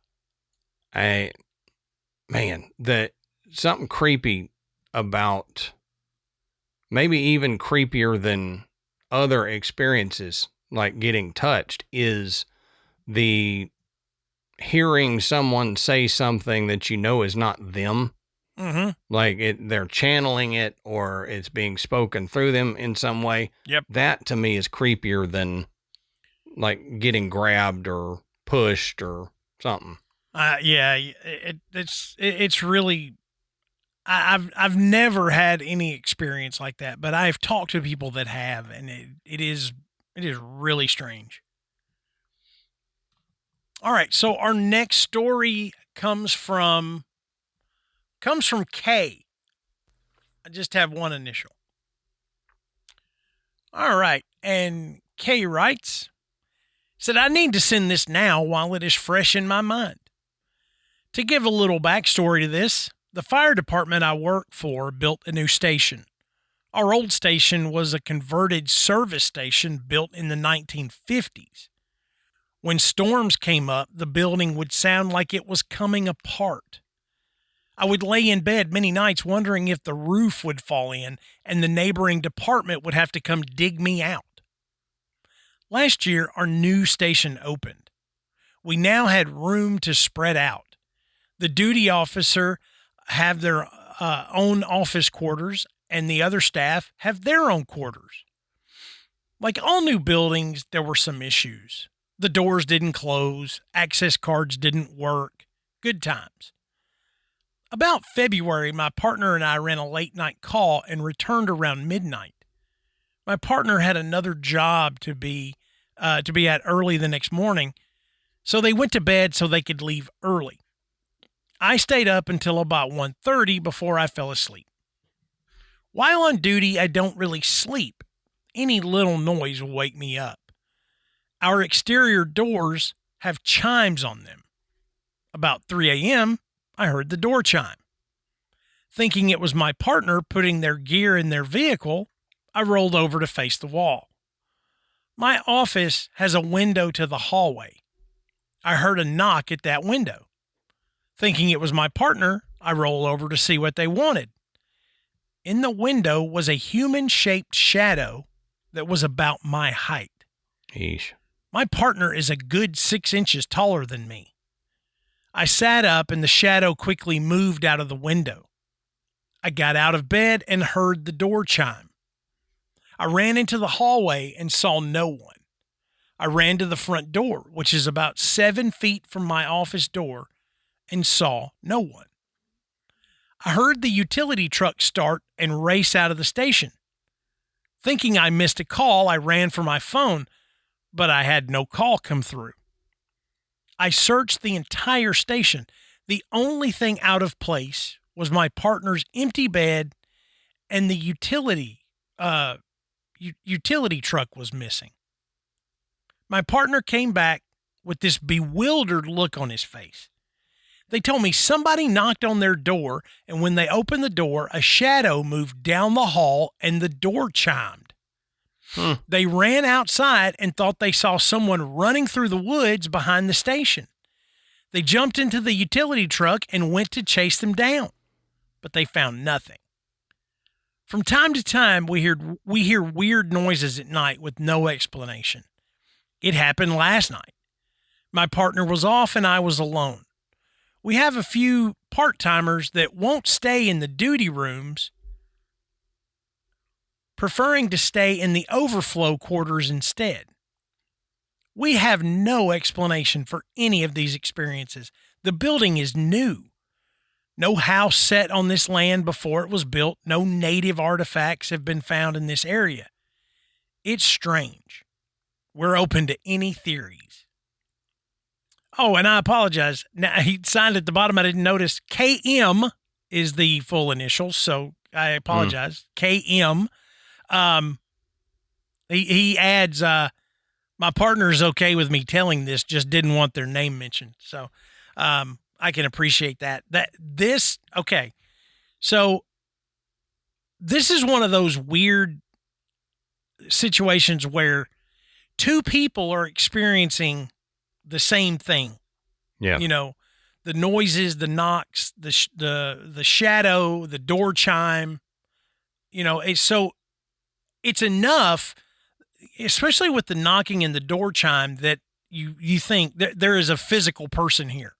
Speaker 1: Something creepy about, maybe even creepier than other experiences, like getting touched, is the hearing someone say something that you know is not them.
Speaker 2: Mm-hmm.
Speaker 1: Like they're channeling it or it's being spoken through them in some way.
Speaker 2: Yep.
Speaker 1: That to me is creepier than like getting grabbed or pushed or something.
Speaker 2: Yeah, it's really, I've never had any experience like that, but I've talked to people that have, and it is really strange. All right, so our next story comes from K. I just have one initial. All right, and K writes, said, I need to send this now while it is fresh in my mind. To give a little backstory to this, the fire department I work for built a new station. Our old station was a converted service station built in the 1950s. When storms came up, the building would sound like it was coming apart. I would lay in bed many nights wondering if the roof would fall in and the neighboring department would have to come dig me out. Last year, our new station opened. We now had room to spread out. The duty officer have their own office quarters, and the other staff have their own quarters. Like all new buildings, there were some issues. The doors didn't close, access cards didn't work. Good times. About February, my partner and I ran a late night call and returned around midnight. My partner had another job to be at early the next morning, so they went to bed so they could leave early. I stayed up until about 1:30 before I fell asleep. While on duty, I don't really sleep. Any little noise will wake me up. Our exterior doors have chimes on them. About 3 a.m., I heard the door chime. Thinking it was my partner putting their gear in their vehicle, I rolled over to face the wall. My office has a window to the hallway. I heard a knock at that window. Thinking it was my partner, I roll over to see what they wanted. In the window was a human-shaped shadow that was about my height.
Speaker 1: Eesh.
Speaker 2: My partner is a good 6 inches taller than me. I sat up and the shadow quickly moved out of the window. I got out of bed and heard the door chime. I ran into the hallway and saw no one. I ran to the front door, which is about 7 feet from my office door, and saw no one. I heard the utility truck start and race out of the station. Thinking I missed a call, I ran for my phone, but I had no call come through. I searched the entire station. The only thing out of place was my partner's empty bed, and the utility truck was missing. My partner came back with this bewildered look on his face. They told me somebody knocked on their door, and when they opened the door, a shadow moved down the hall and the door chimed. They ran outside and thought they saw someone running through the woods behind the station. They jumped into the utility truck and went to chase them down, but they found nothing. From time to time, we hear weird noises at night with no explanation. It happened last night. My partner was off and I was alone. We have a few part-timers that won't stay in the duty rooms, preferring to stay in the overflow quarters instead. We have no explanation for any of these experiences. The building is new. No house set on this land before it was built. No native artifacts have been found in this area. It's strange. We're open to any theories. Oh, and I apologize. Now, he signed at the bottom. I didn't notice. KM is the full initials, so I apologize. KM. He adds, my partner's okay with me telling this, just didn't want their name mentioned. So I can appreciate that. Okay. So this is one of those weird situations where two people are experiencing the same thing.
Speaker 1: Yeah.
Speaker 2: You know, the noises, the knocks, the shadow, the door chime, you know, it's enough, especially with the knocking and the door chime, that you think that there is a physical person here.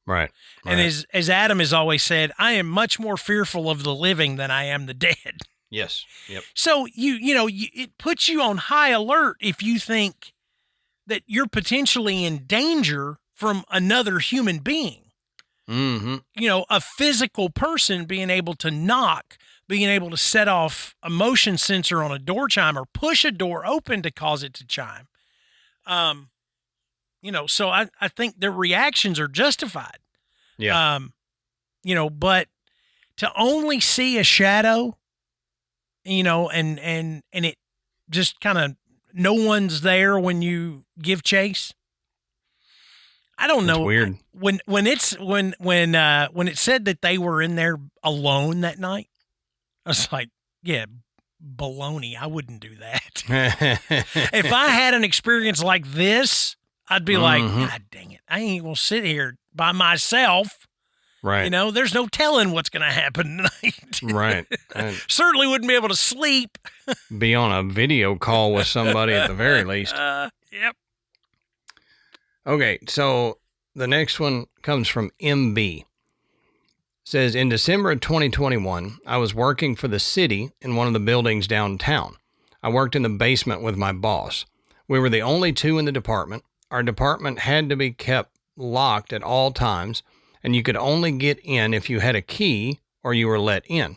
Speaker 1: Right.
Speaker 2: And as Adam has always said, I am much more fearful of the living than I am the dead.
Speaker 1: Yes. Yep.
Speaker 2: So it puts you on high alert if you think that you're potentially in danger from another human being.
Speaker 1: Mm-hmm.
Speaker 2: You know, a physical person being able to knock, being able to set off a motion sensor on a door chime or push a door open to cause it to chime. You know, so I think their reactions are justified.
Speaker 1: Yeah.
Speaker 2: You know, but to only see a shadow, you know, and it just kind of, no one's there when you give chase. I don't know.
Speaker 1: Weird.
Speaker 2: When it said that they were in there alone that night, I was like, yeah, baloney. I wouldn't do that. If I had an experience like this, I'd be like, God dang it, I ain't gonna sit here by myself.
Speaker 1: Right.
Speaker 2: You know, there's no telling what's gonna happen tonight.
Speaker 1: Right.
Speaker 2: Certainly wouldn't be able to sleep.
Speaker 1: Be on a video call with somebody at the very least.
Speaker 2: Yep.
Speaker 1: Okay, so the next one comes from MB. Says, in December of 2021, I was working for the city in one of the buildings downtown. I worked in the basement with my boss. We were the only two in the department. Our department had to be kept locked at all times, and you could only get in if you had a key or you were let in.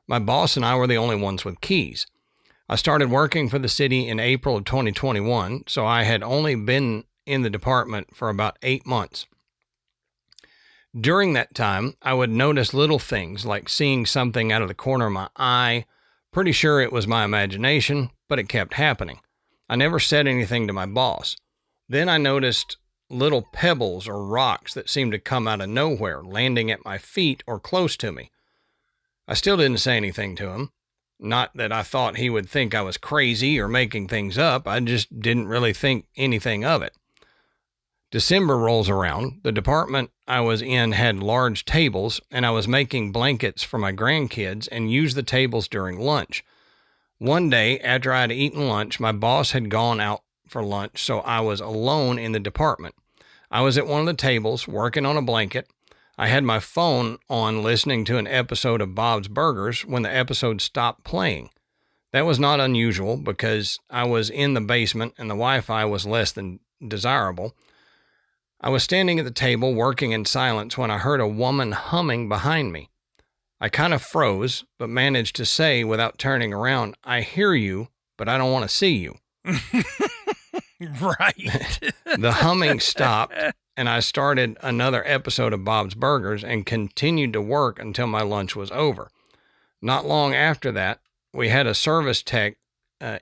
Speaker 1: My boss and I were the only ones with keys. I started working for the city in April of 2021, so I had only been in the department for about 8 months. During that time, I would notice little things like seeing something out of the corner of my eye. Pretty sure it was my imagination, but it kept happening. I never said anything to my boss. Then I noticed little pebbles or rocks that seemed to come out of nowhere, landing at my feet or close to me. I still didn't say anything to him. Not that I thought he would think I was crazy or making things up. I just didn't really think anything of it. December rolls around. The department I was in had large tables, and I was making blankets for my grandkids and used the tables during lunch. One day, after I had eaten lunch, my boss had gone out for lunch, so I was alone in the department. I was at one of the tables working on a blanket. I had my phone on listening to an episode of Bob's Burgers when the episode stopped playing. That was not unusual because I was in the basement and the Wi-Fi was less than desirable. I was standing at the table working in silence when I heard a woman humming behind me. I kind of froze, but managed to say without turning around, I hear you, but I don't want to see you.
Speaker 2: Right.
Speaker 1: The humming stopped, and I started another episode of Bob's Burgers and continued to work until my lunch was over. Not long after that, we had a service tech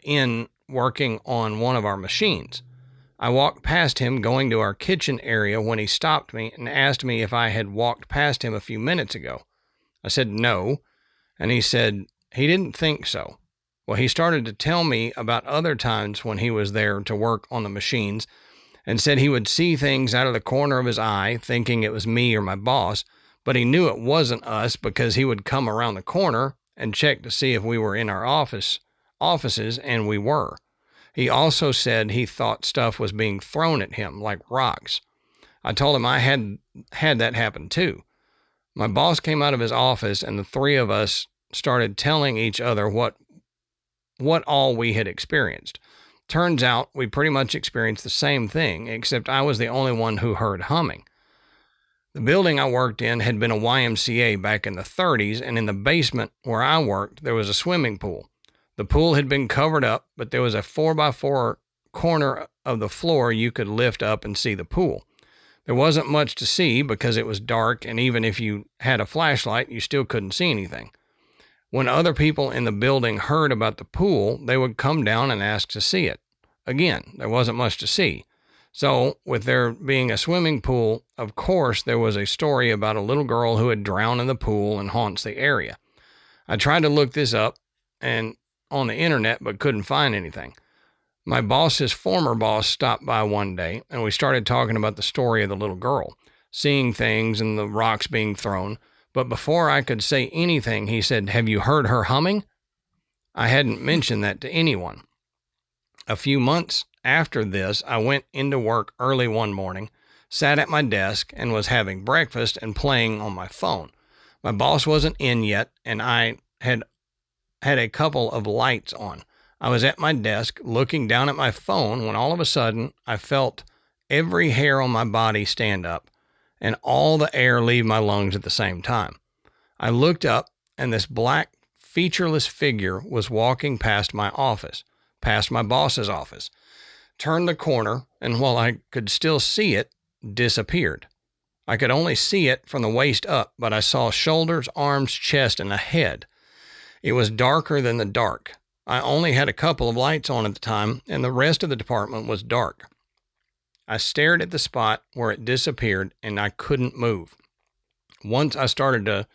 Speaker 1: in working on one of our machines. I walked past him going to our kitchen area when he stopped me and asked me if I had walked past him a few minutes ago. I said no, and he said he didn't think so. Well, he started to tell me about other times when he was there to work on the machines and said he would see things out of the corner of his eye, thinking it was me or my boss, but he knew it wasn't us because he would come around the corner and check to see if we were in our offices, and we were. He also said he thought stuff was being thrown at him, like rocks. I told him I had that happen too. My boss came out of his office, and the three of us started telling each other what all we had experienced. Turns out we pretty much experienced the same thing, except I was the only one who heard humming. The building I worked in had been a YMCA back in the 30s, and in the basement where I worked, there was a swimming pool. The pool had been covered up, but there was a 4x4 corner of the floor you could lift up and see the pool. There wasn't much to see because it was dark, and even if you had a flashlight, you still couldn't see anything. When other people in the building heard about the pool, they would come down and ask to see it. Again, there wasn't much to see. So, with there being a swimming pool, of course, there was a story about a little girl who had drowned in the pool and haunts the area. I tried to look this up and on the internet, but couldn't find anything. My boss's former boss stopped by one day, and we started talking about the story of the little girl, seeing things and the rocks being thrown. But before I could say anything, he said, "Have you heard her humming?" I hadn't mentioned that to anyone. A few months after this, I went into work early one morning, sat at my desk, and was having breakfast and playing on my phone. My boss wasn't in yet, and I had a couple of lights on. I was at my desk looking down at my phone when all of a sudden I felt every hair on my body stand up and all the air leave my lungs at the same time. I looked up, and this black, featureless figure was walking past my office, past my boss's office, turned the corner, and while I could still see it, disappeared. I could only see it from the waist up, but I saw shoulders, arms, chest, and a head. It was darker than the dark. I only had a couple of lights on at the time, and the rest of the department was dark. I stared at the spot where it disappeared, and I couldn't move. Once I started to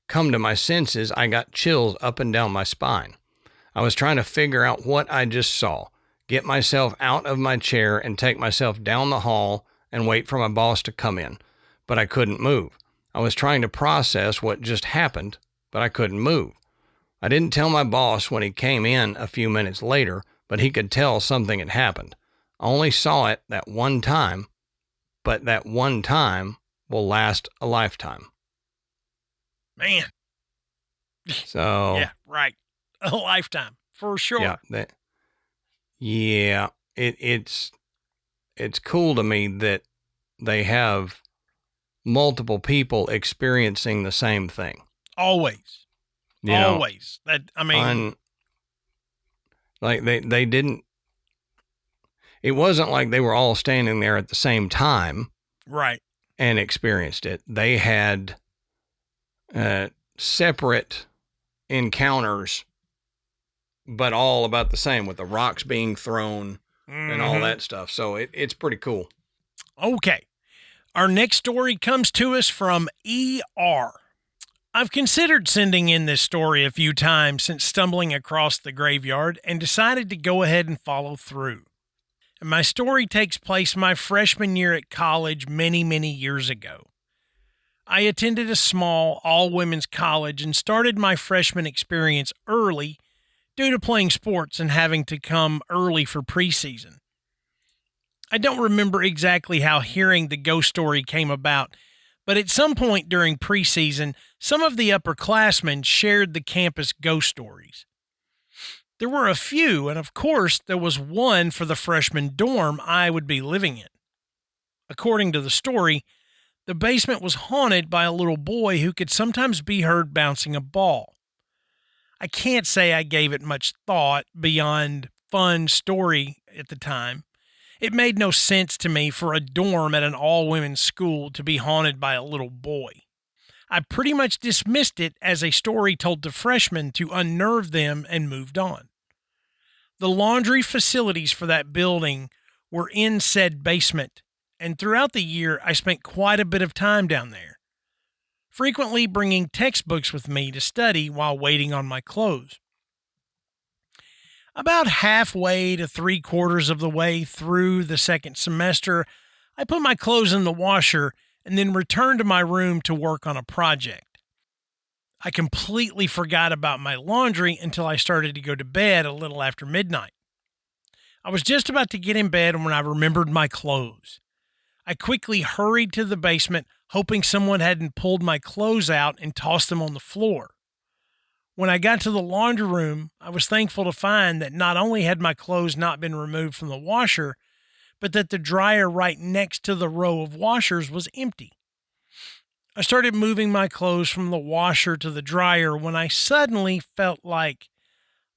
Speaker 1: come to my senses, I got chills up and down my spine. I was trying to figure out what I just saw, get myself out of my chair and take myself down the hall and wait for my boss to come in, but I couldn't move. I was trying to process what just happened, but I couldn't move. I didn't tell my boss when he came in a few minutes later, but he could tell something had happened. I only saw it that one time, but that one time will last a lifetime.
Speaker 2: Man.
Speaker 1: So.
Speaker 2: Yeah, right. A lifetime, for sure.
Speaker 1: It's cool to me that they have multiple people experiencing the same thing.
Speaker 2: Always. Always. That, I mean,
Speaker 1: like they didn't. It wasn't like they were all standing there at the same time,
Speaker 2: right,
Speaker 1: and experienced it. They had separate encounters, but all about the same, with the rocks being thrown and all that stuff. So it's pretty cool.
Speaker 2: Okay. Our next story comes to us from ER. I've considered sending in this story a few times since stumbling across the graveyard and decided to go ahead and follow through. And my story takes place my freshman year at college many, many years ago. I attended a small all-women's college and started my freshman experience early due to playing sports and having to come early for preseason. I don't remember exactly how hearing the ghost story came about, but at some point during preseason, some of the upperclassmen shared the campus ghost stories. There were a few, and of course, there was one for the freshman dorm I would be living in. According to the story, the basement was haunted by a little boy who could sometimes be heard bouncing a ball. I can't say I gave it much thought beyond fun story at the time. It made no sense to me for a dorm at an all-women's school to be haunted by a little boy. I pretty much dismissed it as a story told to freshmen to unnerve them and moved on. The laundry facilities for that building were in said basement, and throughout the year I spent quite a bit of time down there, frequently bringing textbooks with me to study while waiting on my clothes. About halfway to 3/4 of the way through the second semester, I put my clothes in the washer and then returned to my room to work on a project. I completely forgot about my laundry until I started to go to bed a little after midnight. I was just about to get in bed when I remembered my clothes. I quickly hurried to the basement, hoping someone hadn't pulled my clothes out and tossed them on the floor. When I got to the laundry room, I was thankful to find that not only had my clothes not been removed from the washer, but that the dryer right next to the row of washers was empty. I started moving my clothes from the washer to the dryer when I suddenly felt like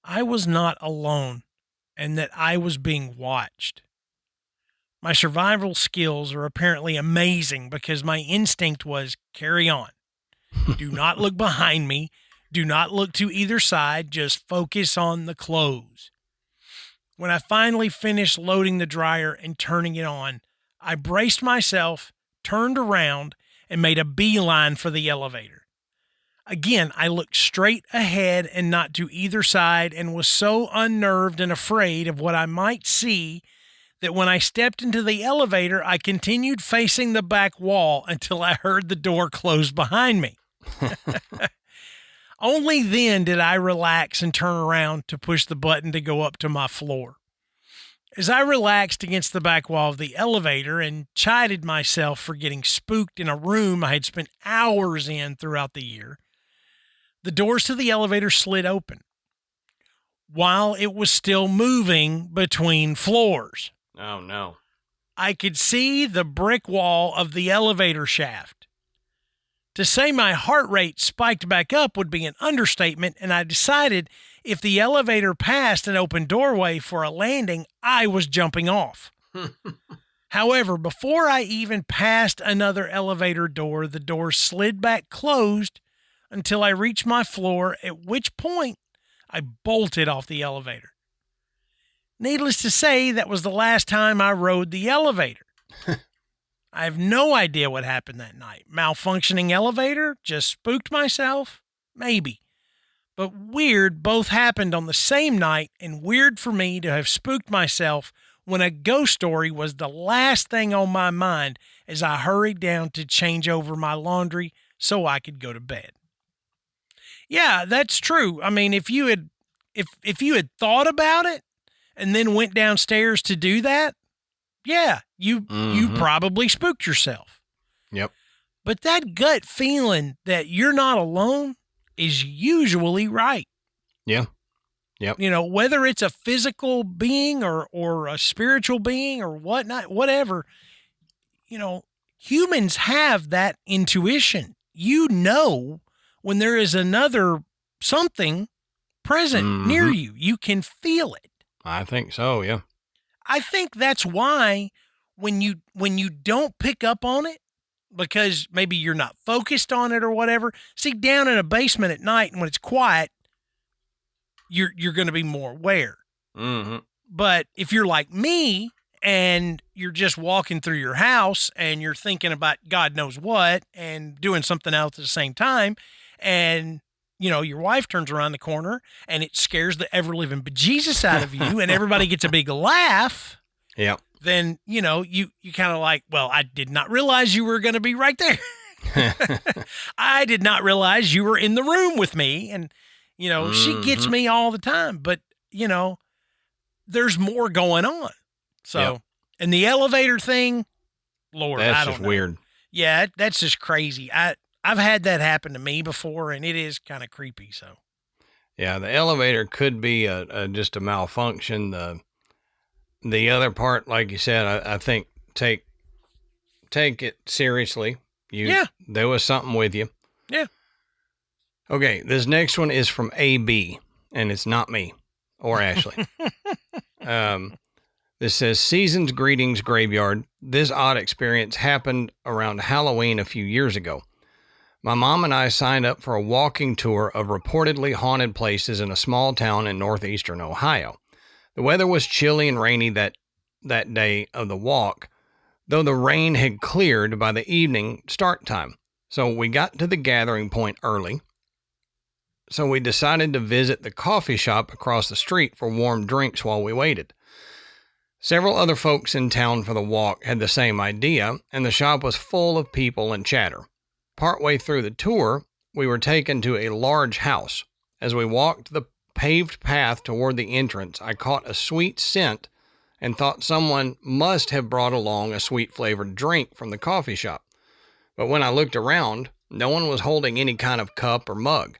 Speaker 2: I was not alone and that I was being watched. My survival skills are apparently amazing because my instinct was carry on. Do not look behind me. Do not look to either side. Just focus on the clothes. When I finally finished loading the dryer and turning it on, I braced myself, turned around, and made a beeline for the elevator. Again, I looked straight ahead and not to either side and was so unnerved and afraid of what I might see that when I stepped into the elevator, I continued facing the back wall until I heard the door close behind me. Only then did I relax and turn around to push the button to go up to my floor. As I relaxed against the back wall of the elevator and chided myself for getting spooked in a room I had spent hours in throughout the year, the doors to the elevator slid open while it was still moving between floors.
Speaker 1: Oh, no.
Speaker 2: I could see the brick wall of the elevator shaft. To say my heart rate spiked back up would be an understatement, and I decided if the elevator passed an open doorway for a landing, I was jumping off. However, before I even passed another elevator door, the door slid back closed until I reached my floor, at which point I bolted off the elevator. Needless to say, that was the last time I rode the elevator. I have no idea what happened that night. Malfunctioning elevator? Just spooked myself? Maybe. But weird both happened on the same night, and weird for me to have spooked myself when a ghost story was the last thing on my mind as I hurried down to change over my laundry so I could go to bed. Yeah, that's true. I mean, if you had thought about it and then went downstairs to do that, yeah, you probably spooked yourself.
Speaker 1: Yep.
Speaker 2: But that gut feeling that you're not alone is usually right.
Speaker 1: Yeah. Yep.
Speaker 2: You know, whether it's a physical being or a spiritual being or whatnot, whatever, you know, humans have that intuition. You know when there is another something present near you. You can feel it.
Speaker 1: I think so, yeah.
Speaker 2: I think that's why when you don't pick up on it, because maybe you're not focused on it or whatever, see, down in a basement at night and when it's quiet, you're going to be more aware.
Speaker 1: Mm-hmm.
Speaker 2: But if you're like me and you're just walking through your house and you're thinking about God knows what and doing something else at the same time, and you know, your wife turns around the corner and it scares the ever-living bejesus out of you and everybody gets a big laugh.
Speaker 1: Yeah.
Speaker 2: Then, you know, you kind of like, well, I did not realize you were going to be right there. I did not realize you were in the room with me. And, you know, she gets me all the time, but, you know, there's more going on. So, and the elevator thing, Lord,
Speaker 1: that's
Speaker 2: I don't
Speaker 1: just
Speaker 2: know.
Speaker 1: Weird.
Speaker 2: Yeah, that's just crazy. I've had that happen to me before, and it is kind of creepy. So,
Speaker 1: yeah, the elevator could be just a malfunction. The other part, like you said, I think take it seriously. There was something with you.
Speaker 2: Yeah.
Speaker 1: Okay, this next one is from AB, and it's not me or Ashley. This says, Season's Greetings Graveyard. This odd experience happened around Halloween a few years ago. My mom and I signed up for a walking tour of reportedly haunted places in a small town in northeastern Ohio. The weather was chilly and rainy that day of the walk, though the rain had cleared by the evening start time. So we got to the gathering point early, so we decided to visit the coffee shop across the street for warm drinks while we waited. Several other folks in town for the walk had the same idea, and the shop was full of people and chatter. Partway through the tour, we were taken to a large house. As we walked the paved path toward the entrance, I caught a sweet scent and thought someone must have brought along a sweet-flavored drink from the coffee shop. But when I looked around, no one was holding any kind of cup or mug.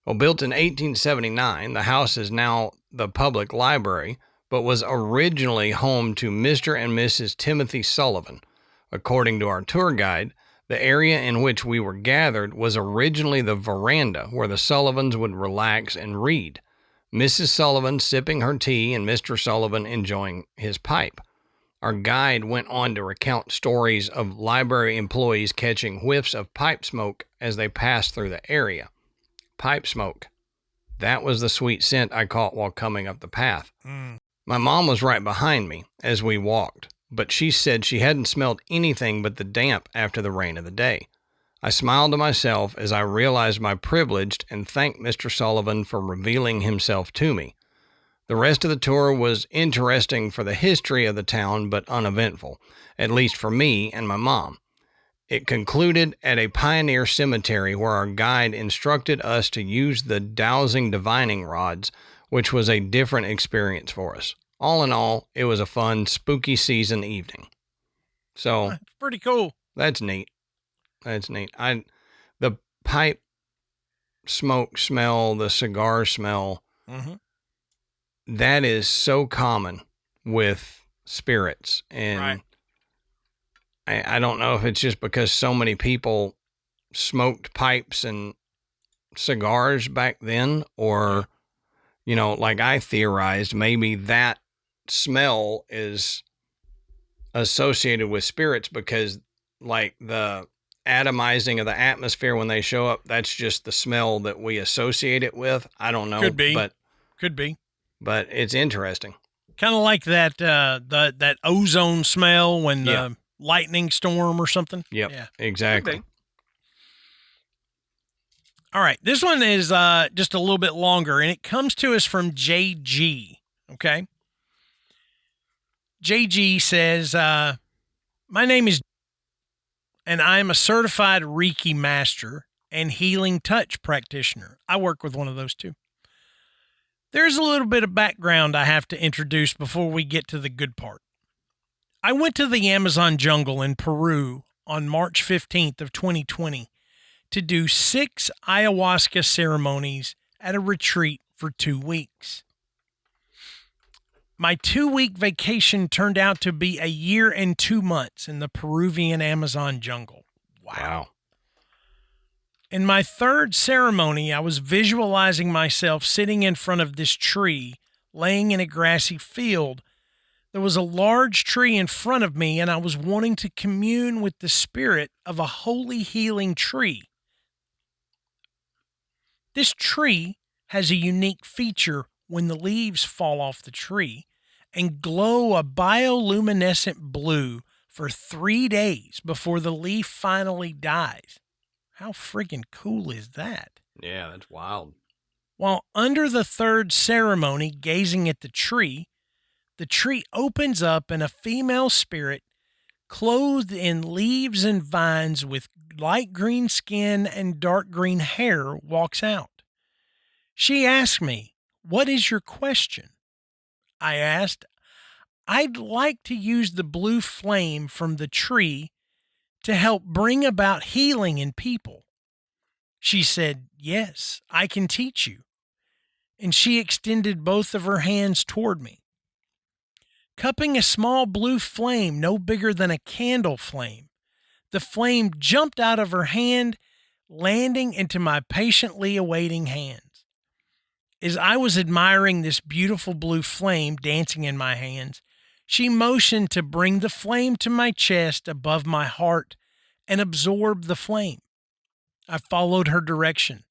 Speaker 1: Well, built in 1879, the house is now the public library, but was originally home to Mr. and Mrs. Timothy Sullivan. According to our tour guide, the area in which we were gathered was originally the veranda where the Sullivans would relax and read, Mrs. Sullivan sipping her tea and Mr. Sullivan enjoying his pipe. Our guide went on to recount stories of library employees catching whiffs of pipe smoke as they passed through the area. Pipe smoke. That was the sweet scent I caught while coming up the path. My mom was right behind me as we walked, but she said she hadn't smelled anything but the damp after the rain of the day. I smiled to myself as I realized my privilege and thanked Mr. Sullivan for revealing himself to me. The rest of the tour was interesting for the history of the town, but uneventful, at least for me and my mom. It concluded at a pioneer cemetery where our guide instructed us to use the dowsing divining rods, which was a different experience for us. All in all, it was a fun, spooky season evening. So,
Speaker 2: That's pretty cool.
Speaker 1: That's neat. That's neat. The pipe smoke smell, the cigar smell, that is so common with spirits. And I don't know if it's just because so many people smoked pipes and cigars back then, or, like I theorized, maybe that smell is associated with spirits because, like, the atomizing of the atmosphere when they show up, that's just the smell that we associate it with. I don't know.
Speaker 2: Could be.
Speaker 1: But it's interesting.
Speaker 2: Kind of like that that ozone smell when the lightning storm or something.
Speaker 1: Yep. Yeah, exactly.
Speaker 2: All right. This one is just a little bit longer, and it comes to us from JG. Okay. JG says, my name is, and I am a certified Reiki master and healing touch practitioner. I work with one of those too. There's a little bit of background I have to introduce before we get to the good part. I went to the Amazon jungle in Peru on March 15th of 2020 to do 6 ayahuasca ceremonies at a retreat for 2 weeks. My 2-week vacation turned out to be a year and 2 months in the Peruvian Amazon jungle. Wow. In my 3rd ceremony, I was visualizing myself sitting in front of this tree, laying in a grassy field. There was a large tree in front of me, and I was wanting to commune with the spirit of a holy healing tree. This tree has a unique feature when the leaves fall off the tree and glow a bioluminescent blue for 3 days before the leaf finally dies. How freaking cool is that?
Speaker 1: Yeah, that's wild.
Speaker 2: While under the 3rd ceremony, gazing at the tree opens up and a female spirit clothed in leaves and vines with light green skin and dark green hair walks out. She asked me, "What is your question?" I asked, "I'd like to use the blue flame from the tree to help bring about healing in people." She said, "Yes, I can teach you." And she extended both of her hands toward me. Cupping a small blue flame no bigger than a candle flame, the flame jumped out of her hand, landing into my patiently awaiting hands. As I was admiring this beautiful blue flame dancing in my hands, she motioned to bring the flame to my chest above my heart and absorb the flame. I followed her direction.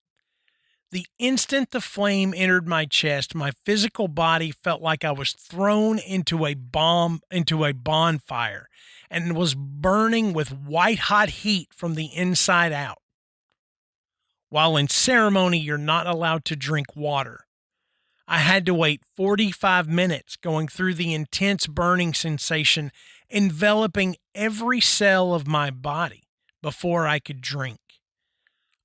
Speaker 2: The instant the flame entered my chest, my physical body felt like I was thrown into a bonfire and was burning with white-hot heat from the inside out. while in ceremony you're not allowed to drink water. I had to wait 45 minutes going through the intense burning sensation enveloping every cell of my body before I could drink.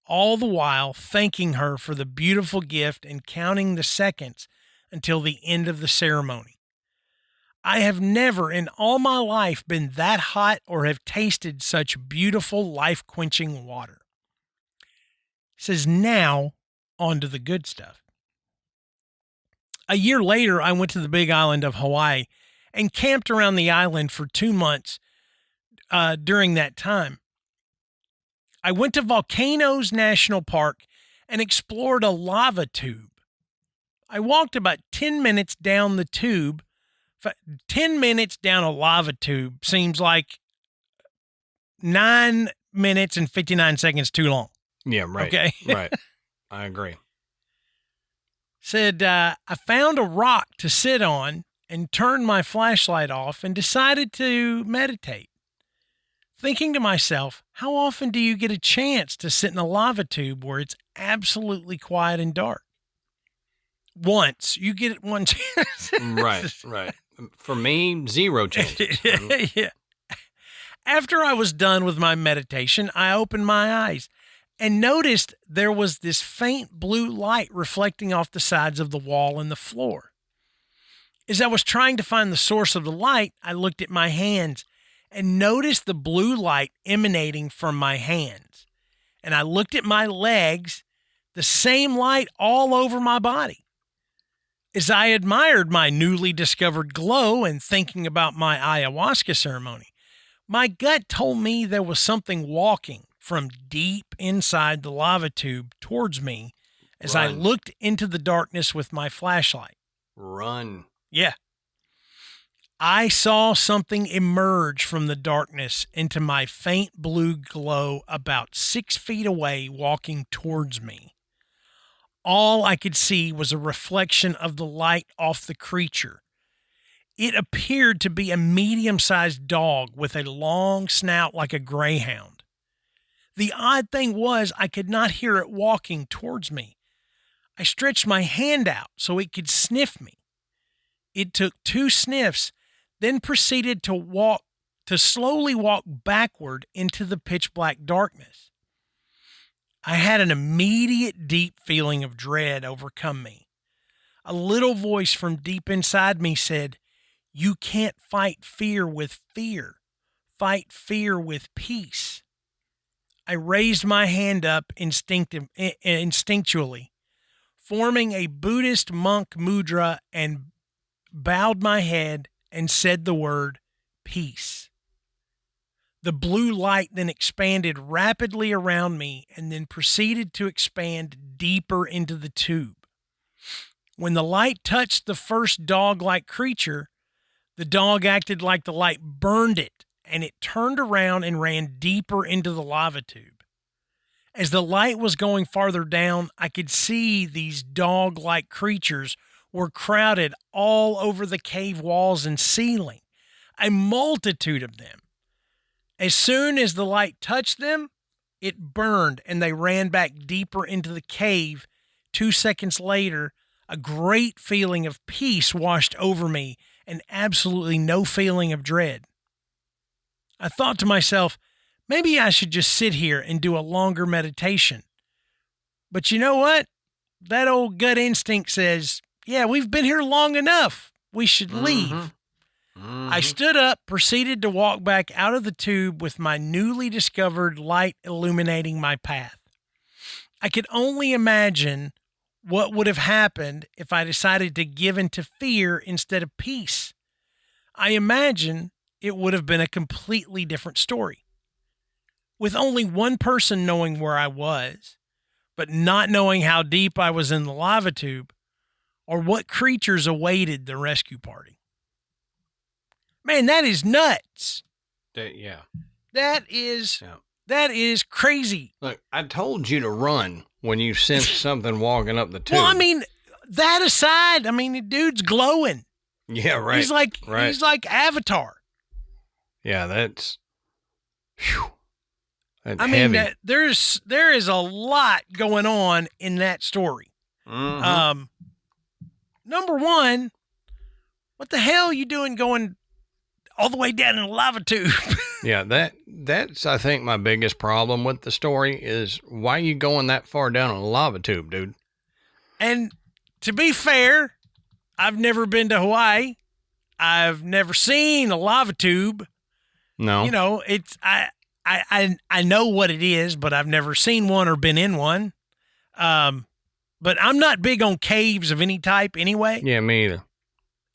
Speaker 2: All the while thanking her for the beautiful gift and counting the seconds until the end of the ceremony. I have never in all my life been that hot or have tasted such beautiful, life-quenching water. It says, now, on to the good stuff. A year later, I went to the big island of Hawaii and camped around the island for 2 months during that time. I went to Volcanoes National Park and explored a lava tube. I walked about 10 minutes down the tube. 10 minutes down a lava tube seems like 9 minutes and 59 seconds too long.
Speaker 1: Yeah, right.
Speaker 2: Okay.
Speaker 1: Right. I agree.
Speaker 2: Said, I found a rock to sit on and turned my flashlight off and decided to meditate. Thinking to myself, how often do you get a chance to sit in a lava tube where it's absolutely quiet and dark? Once. You get it one chance.
Speaker 1: Right. For me, 0 chances.
Speaker 2: Yeah. After I was done with my meditation, I opened my eyes and noticed there was this faint blue light reflecting off the sides of the wall and the floor. As I was trying to find the source of the light, I looked at my hands and noticed the blue light emanating from my hands. And I looked at my legs, the same light all over my body. As I admired my newly discovered glow and thinking about my ayahuasca ceremony, my gut told me there was something walking from deep inside the lava tube towards me as I looked into the darkness with my flashlight.
Speaker 1: Run.
Speaker 2: Yeah. I saw something emerge from the darkness into my faint blue glow about 6 feet away, walking towards me. All I could see was a reflection of the light off the creature. It appeared to be a medium-sized dog with a long snout like a greyhound. The odd thing was I could not hear it walking towards me. I stretched my hand out so it could sniff me. It took 2 sniffs, then proceeded to slowly walk backward into the pitch black darkness. I had an immediate deep feeling of dread overcome me. A little voice from deep inside me said, "You can't fight fear with fear. Fight fear with peace." I raised my hand up instinctually, forming a Buddhist monk mudra, and bowed my head and said the word peace. The blue light then expanded rapidly around me and then proceeded to expand deeper into the tube. When the light touched the first dog-like creature, the dog acted like the light burned it, and it turned around and ran deeper into the lava tube. As the light was going farther down, I could see these dog-like creatures were crowded all over the cave walls and ceiling, a multitude of them. As soon as the light touched them, it burned and they ran back deeper into the cave. 2 seconds later, a great feeling of peace washed over me and absolutely no feeling of dread. I thought to myself, maybe I should just sit here and do a longer meditation. But you know what? That old gut instinct says, yeah, we've been here long enough. We should leave. I stood up, proceeded to walk back out of the tube with my newly discovered light illuminating my path. I could only imagine what would have happened if I decided to give in to fear instead of peace. I imagine it would have been a completely different story. With only one person knowing where I was, but not knowing how deep I was in the lava tube, or what creatures awaited the rescue party. Man, that is nuts.
Speaker 1: Yeah.
Speaker 2: That is crazy.
Speaker 1: Look, I told you to run when you sensed something walking up the tube.
Speaker 2: Well, I mean, that aside, the dude's glowing.
Speaker 1: Yeah, right.
Speaker 2: He's like Avatar.
Speaker 1: Yeah, that's... Whew.
Speaker 2: I mean, there is a lot going on in that story.
Speaker 1: Mm-hmm.
Speaker 2: Number one, what the hell are you doing going all the way down in a lava tube?
Speaker 1: Yeah, that's I think my biggest problem with the story is why you going that far down a lava tube, dude?
Speaker 2: And to be fair, I've never been to Hawaii. I've never seen a lava tube.
Speaker 1: No.
Speaker 2: You know, it's I know what it is, but I've never seen one or been in one. But I'm not big on caves of any type anyway.
Speaker 1: Yeah, me either.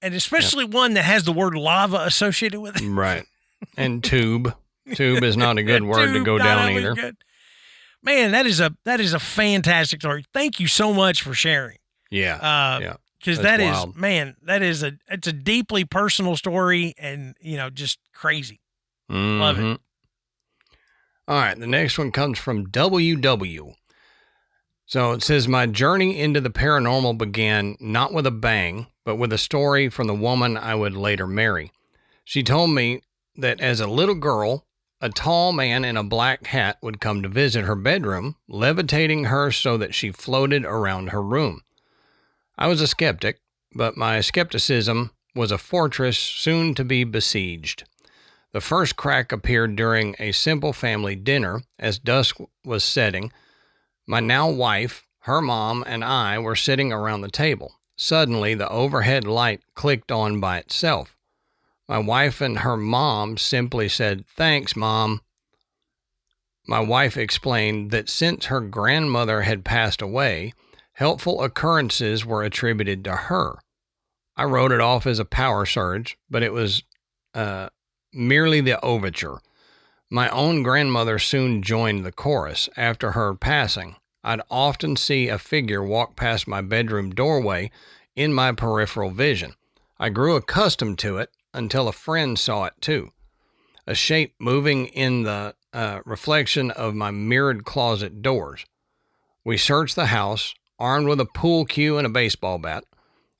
Speaker 2: And especially one that has the word lava associated with it.
Speaker 1: Right. And tube. Tube is not a good word to go down either. Good.
Speaker 2: Man, that is a fantastic story. Thank you so much for sharing.
Speaker 1: Yeah. Yeah.
Speaker 2: Because it's a deeply personal story and, just crazy.
Speaker 1: Mm-hmm.
Speaker 2: Love it.
Speaker 1: All right. The next one comes from WW. So it says, my journey into the paranormal began not with a bang, but with a story from the woman I would later marry. She told me that as a little girl, a tall man in a black hat would come to visit her bedroom, levitating her so that she floated around her room. I was a skeptic, but my skepticism was a fortress soon to be besieged. The first crack appeared during a simple family dinner as dusk was setting. My now wife, her mom, and I were sitting around the table. Suddenly, the overhead light clicked on by itself. My wife and her mom simply said, "Thanks, Mom." My wife explained that since her grandmother had passed away, helpful occurrences were attributed to her. I wrote it off as a power surge, but it was merely the overture. My own grandmother soon joined the chorus. After her passing, I'd often see a figure walk past my bedroom doorway in my peripheral vision. I grew accustomed to it until a friend saw it too. A shape moving in the reflection of my mirrored closet doors. We searched the house, armed with a pool cue and a baseball bat.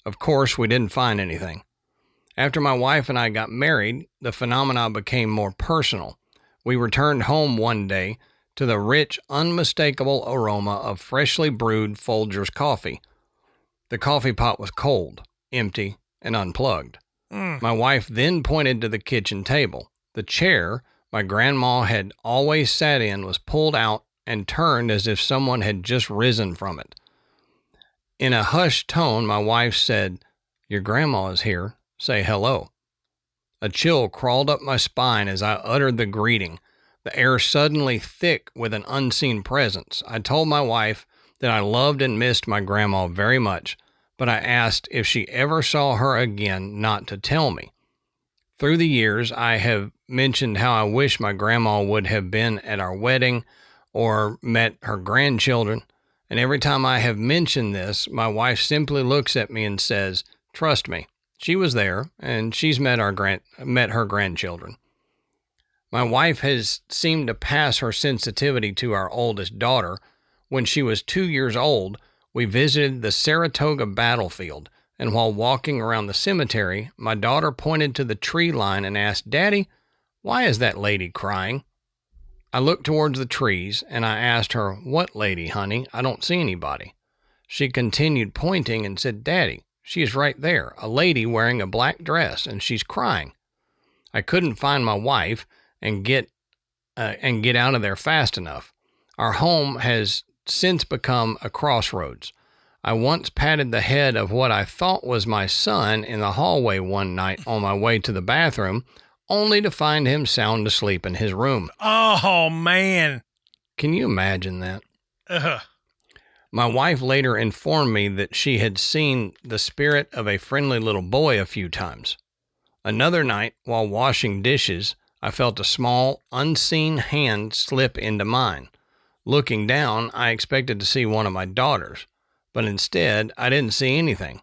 Speaker 1: Of course, we didn't find anything. After my wife and I got married, the phenomena became more personal. We returned home one day to the rich, unmistakable aroma of freshly brewed Folgers coffee. The coffee pot was cold, empty, and unplugged. My wife then pointed to the kitchen table. The chair my grandma had always sat in was pulled out and turned as if someone had just risen from it. In a hushed tone, my wife said, "Your grandma is here. Say hello." A chill crawled up my spine as I uttered the greeting, the air suddenly thick with an unseen presence. I told my wife that I loved and missed my grandma very much, but I asked if she ever saw her again not to tell me. Through the years, I have mentioned how I wish my grandma would have been at our wedding or met her grandchildren, and every time I have mentioned this, my wife simply looks at me and says, "Trust me, she was there, and she's met her grandchildren." My wife has seemed to pass her sensitivity to our oldest daughter. When she was 2 years old, we visited the Saratoga battlefield, and while walking around the cemetery, my daughter pointed to the tree line and asked, "Daddy, why is that lady crying?" I looked towards the trees, and I asked her, "What lady, honey? I don't see anybody." She continued pointing and said, "Daddy, she is right there, a lady wearing a black dress, and she's crying." I couldn't find my wife and get out of there fast enough. Our home has since become a crossroads. I once patted the head of what I thought was my son in the hallway one night on my way to the bathroom, only to find him sound asleep in his room.
Speaker 2: Oh, man.
Speaker 1: Can you imagine that?
Speaker 2: Ugh.
Speaker 1: My wife later informed me that she had seen the spirit of a friendly little boy a few times. Another night, while washing dishes, I felt a small, unseen hand slip into mine. Looking down, I expected to see one of my daughters, but instead, I didn't see anything.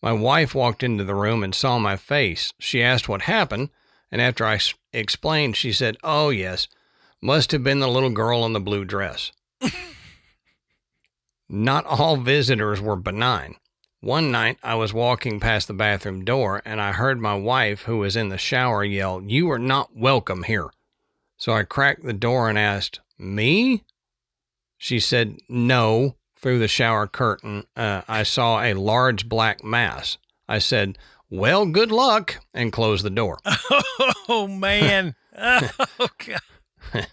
Speaker 1: My wife walked into the room and saw my face. She asked what happened, and after I explained, she said, "Oh, yes, must have been the little girl in the blue dress." Not all visitors were benign. One night, I was walking past the bathroom door, and I heard my wife, who was in the shower, yell, "You are not welcome here." So I cracked the door and asked, Me? She said, no. Through the shower curtain, I saw a large black mass. I said, well, good luck, and closed the door.
Speaker 2: Oh, man. Oh, God.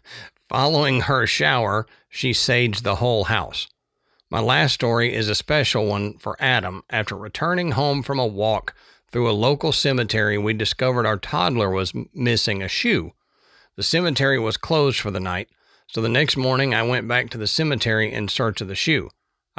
Speaker 1: Following her shower, she saged the whole house. My last story is a special one for Adam. After returning home from a walk through a local cemetery, we discovered our toddler was missing a shoe. The cemetery was closed for the night, so the next morning I went back to the cemetery in search of the shoe.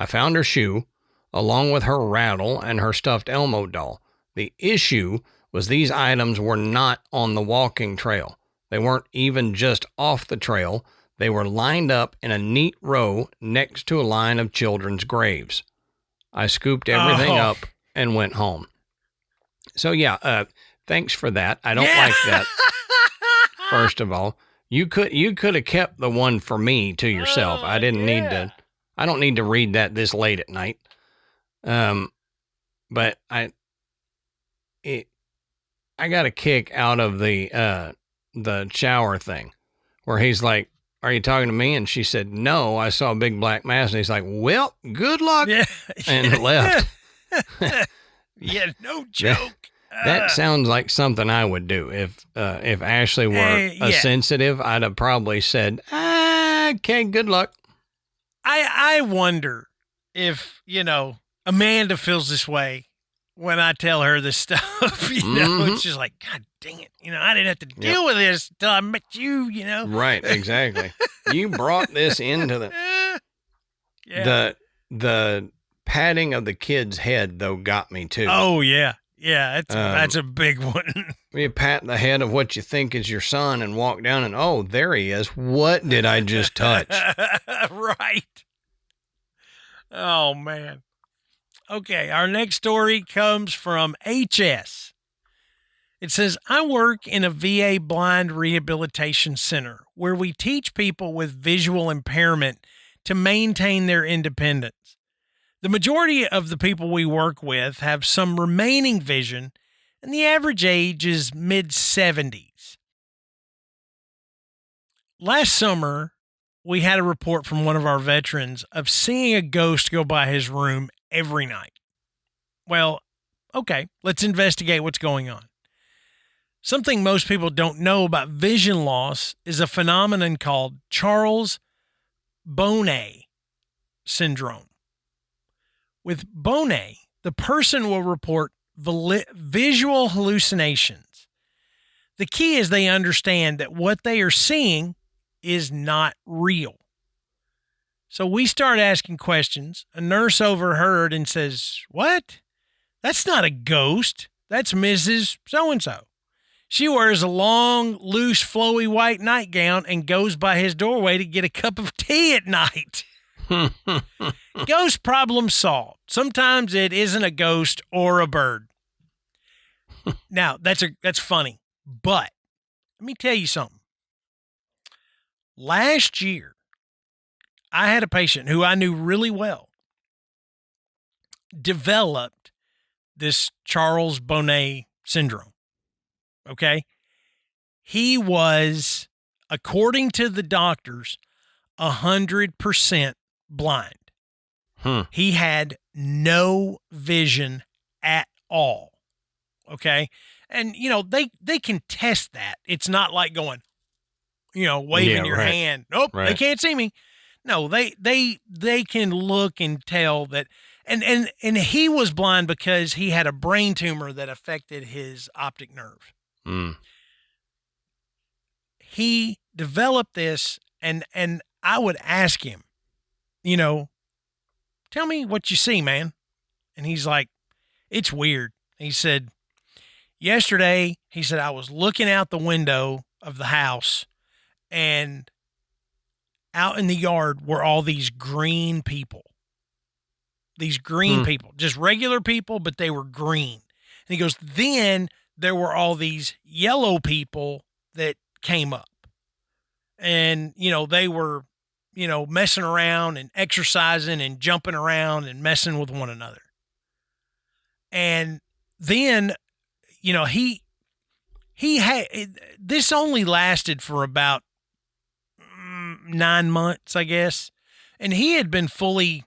Speaker 1: I found her shoe, along with her rattle and her stuffed Elmo doll. The issue was these items were not on the walking trail. They weren't even just off the trail. They were lined up in a neat row next to a line of children's graves. I scooped everything up and went home. So, yeah, thanks for that. I don't like that. First of all, you could have kept the one for me to yourself. I didn't need to. I don't need to read that this late at night. But I got a kick out of the shower thing where he's like, are you talking to me? And she said, no, I saw a big black mass. And he's like, well, good luck. Yeah. And left.
Speaker 2: Yeah, no joke.
Speaker 1: That sounds like something I would do. If Ashley were sensitive, I'd have probably said, okay, good luck.
Speaker 2: I wonder if, Amanda feels this way when I tell her this stuff, it's just like, God dang it. I didn't have to deal with this until I met you,
Speaker 1: Right, exactly. You brought this into the patting of the kid's head, though, got me, too.
Speaker 2: Oh, yeah. Yeah, that's a big one.
Speaker 1: You pat the head of what you think is your son and walk down and, oh, there he is. What did I just touch?
Speaker 2: Right. Oh, man. Okay, our next story comes from HS. It says, I work in a VA blind rehabilitation center where we teach people with visual impairment to maintain their independence. The majority of the people we work with have some remaining vision, and the average age is mid-70s. Last summer, we had a report from one of our veterans of seeing a ghost go by his room every night. Well, okay, let's investigate what's going on. Something most people don't know about vision loss is a phenomenon called Charles Bonnet syndrome. With Bonnet, the person will report visual hallucinations. The key is they understand that what they are seeing is not real. So we start asking questions. A nurse overheard and says, what? That's not a ghost. That's Mrs. So-and-so. She wears a long, loose, flowy white nightgown and goes by his doorway to get a cup of tea at night. Ghost problem solved. Sometimes it isn't a ghost or a bird. Now, that's funny, but let me tell you something. Last year, I had a patient who I knew really well developed this Charles Bonnet syndrome. Okay? He was, according to the doctors, 100% blind. He had no vision at all. Okay? And, they can test that. It's not like going, waving your hand. Nope, They can't see me. No, they can look and tell that. And he was blind because he had a brain tumor that affected his optic nerve. He developed this, and I would ask him, tell me what you see, man. And he's like, it's weird. He said, yesterday, I was looking out the window of the house, and out in the yard were all these green people. These green people, just regular people, but they were green. And he goes, then there were all these yellow people that came up. And, they were, messing around and exercising and jumping around and messing with one another. And then, he had, this only lasted for about 9 months, I guess. And he had been fully,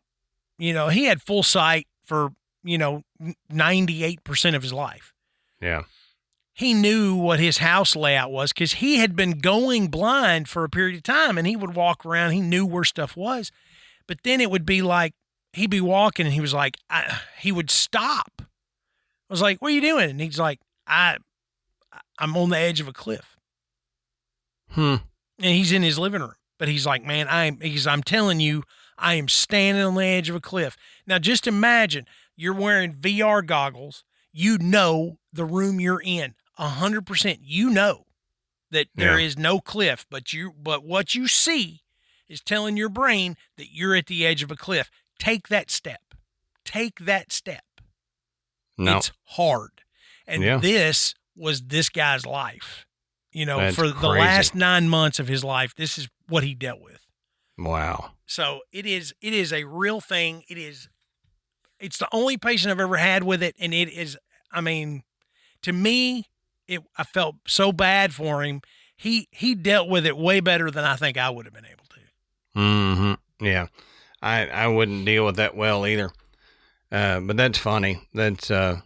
Speaker 2: he had full sight for, 98% of his life.
Speaker 1: Yeah.
Speaker 2: He knew what his house layout was because he had been going blind for a period of time, and he would walk around. He knew where stuff was. But then it would be like, he'd be walking and he was like, he would stop. I was like, what are you doing? And he's like, I'm on the edge of a cliff. And he's in his living room, but he's like, man, I'm telling you, I am standing on the edge of a cliff. Now just imagine you're wearing VR goggles. You know the room you're in 100%. You know that there is no cliff, but what you see is telling your brain that you're at the edge of a cliff. Take that step. No. It's hard. And this was this guy's life.
Speaker 1: That's
Speaker 2: for
Speaker 1: crazy.
Speaker 2: The last 9 months of his life, this is what he dealt with.
Speaker 1: Wow.
Speaker 2: So it is a real thing. It's the only patient I've ever had with it. And it is, to me, I felt so bad for him. He dealt with it way better than I think I would have been able to.
Speaker 1: Mm-hmm. Yeah. I wouldn't deal with that well either. But that's funny. That's, the,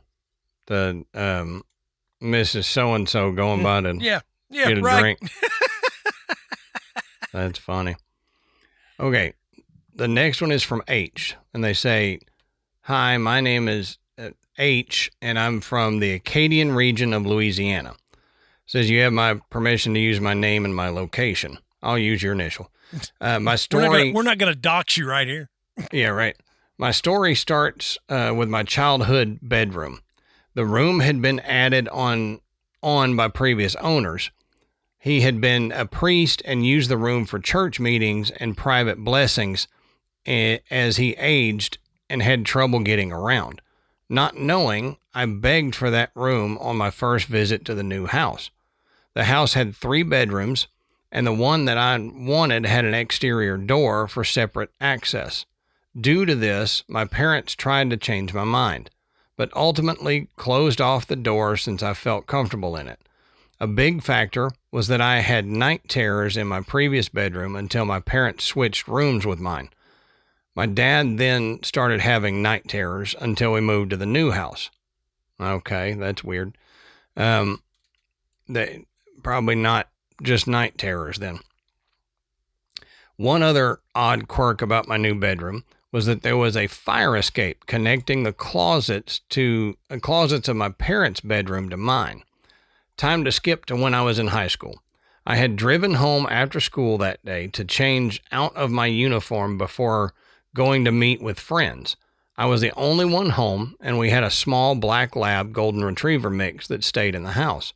Speaker 1: Mrs. So-and-so going by to get a drink. That's funny. Okay. The next one is from H, and they say, hi, my name is H, and I'm from the Acadian region of Louisiana. Says you have my permission to use my name and my location. I'll use your initial. My story.
Speaker 2: We're not going to dox you right here.
Speaker 1: Yeah, right. My story starts with my childhood bedroom. The room had been added on by previous owners. He had been a priest and used the room for church meetings and private blessings as he aged and had trouble getting around. Not knowing, I begged for that room on my first visit to the new house. The house had 3 bedrooms, and the one that I wanted had an exterior door for separate access. Due to this, my parents tried to change my mind, but ultimately closed off the door since I felt comfortable in it. A big factor was that I had night terrors in my previous bedroom until my parents switched rooms with mine. My dad then started having night terrors until we moved to the new house. Okay, that's weird. They probably not just night terrors then. One other odd quirk about my new bedroom was that there was a fire escape connecting the closets of my parents' bedroom to mine. Time to skip to when I was in high school. I had driven home after school that day to change out of my uniform before going to meet with friends. I was the only one home, and we had a small black lab golden retriever mix that stayed in the house.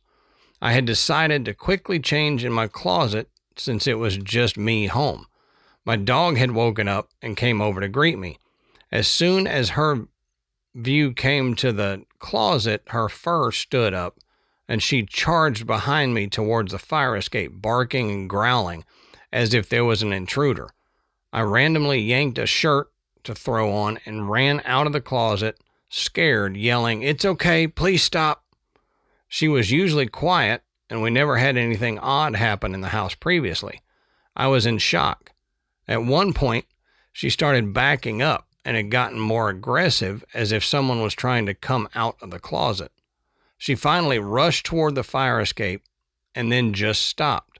Speaker 1: I had decided to quickly change in my closet since it was just me home. My dog had woken up and came over to greet me. As soon as her view came to the closet, her fur stood up, and she charged behind me towards the fire escape, barking and growling as if there was an intruder. I randomly yanked a shirt to throw on and ran out of the closet, scared, yelling, "It's okay, please stop." She was usually quiet, and we never had anything odd happen in the house previously. I was in shock. At one point, she started backing up and had gotten more aggressive as if someone was trying to come out of the closet. She finally rushed toward the fire escape and then just stopped.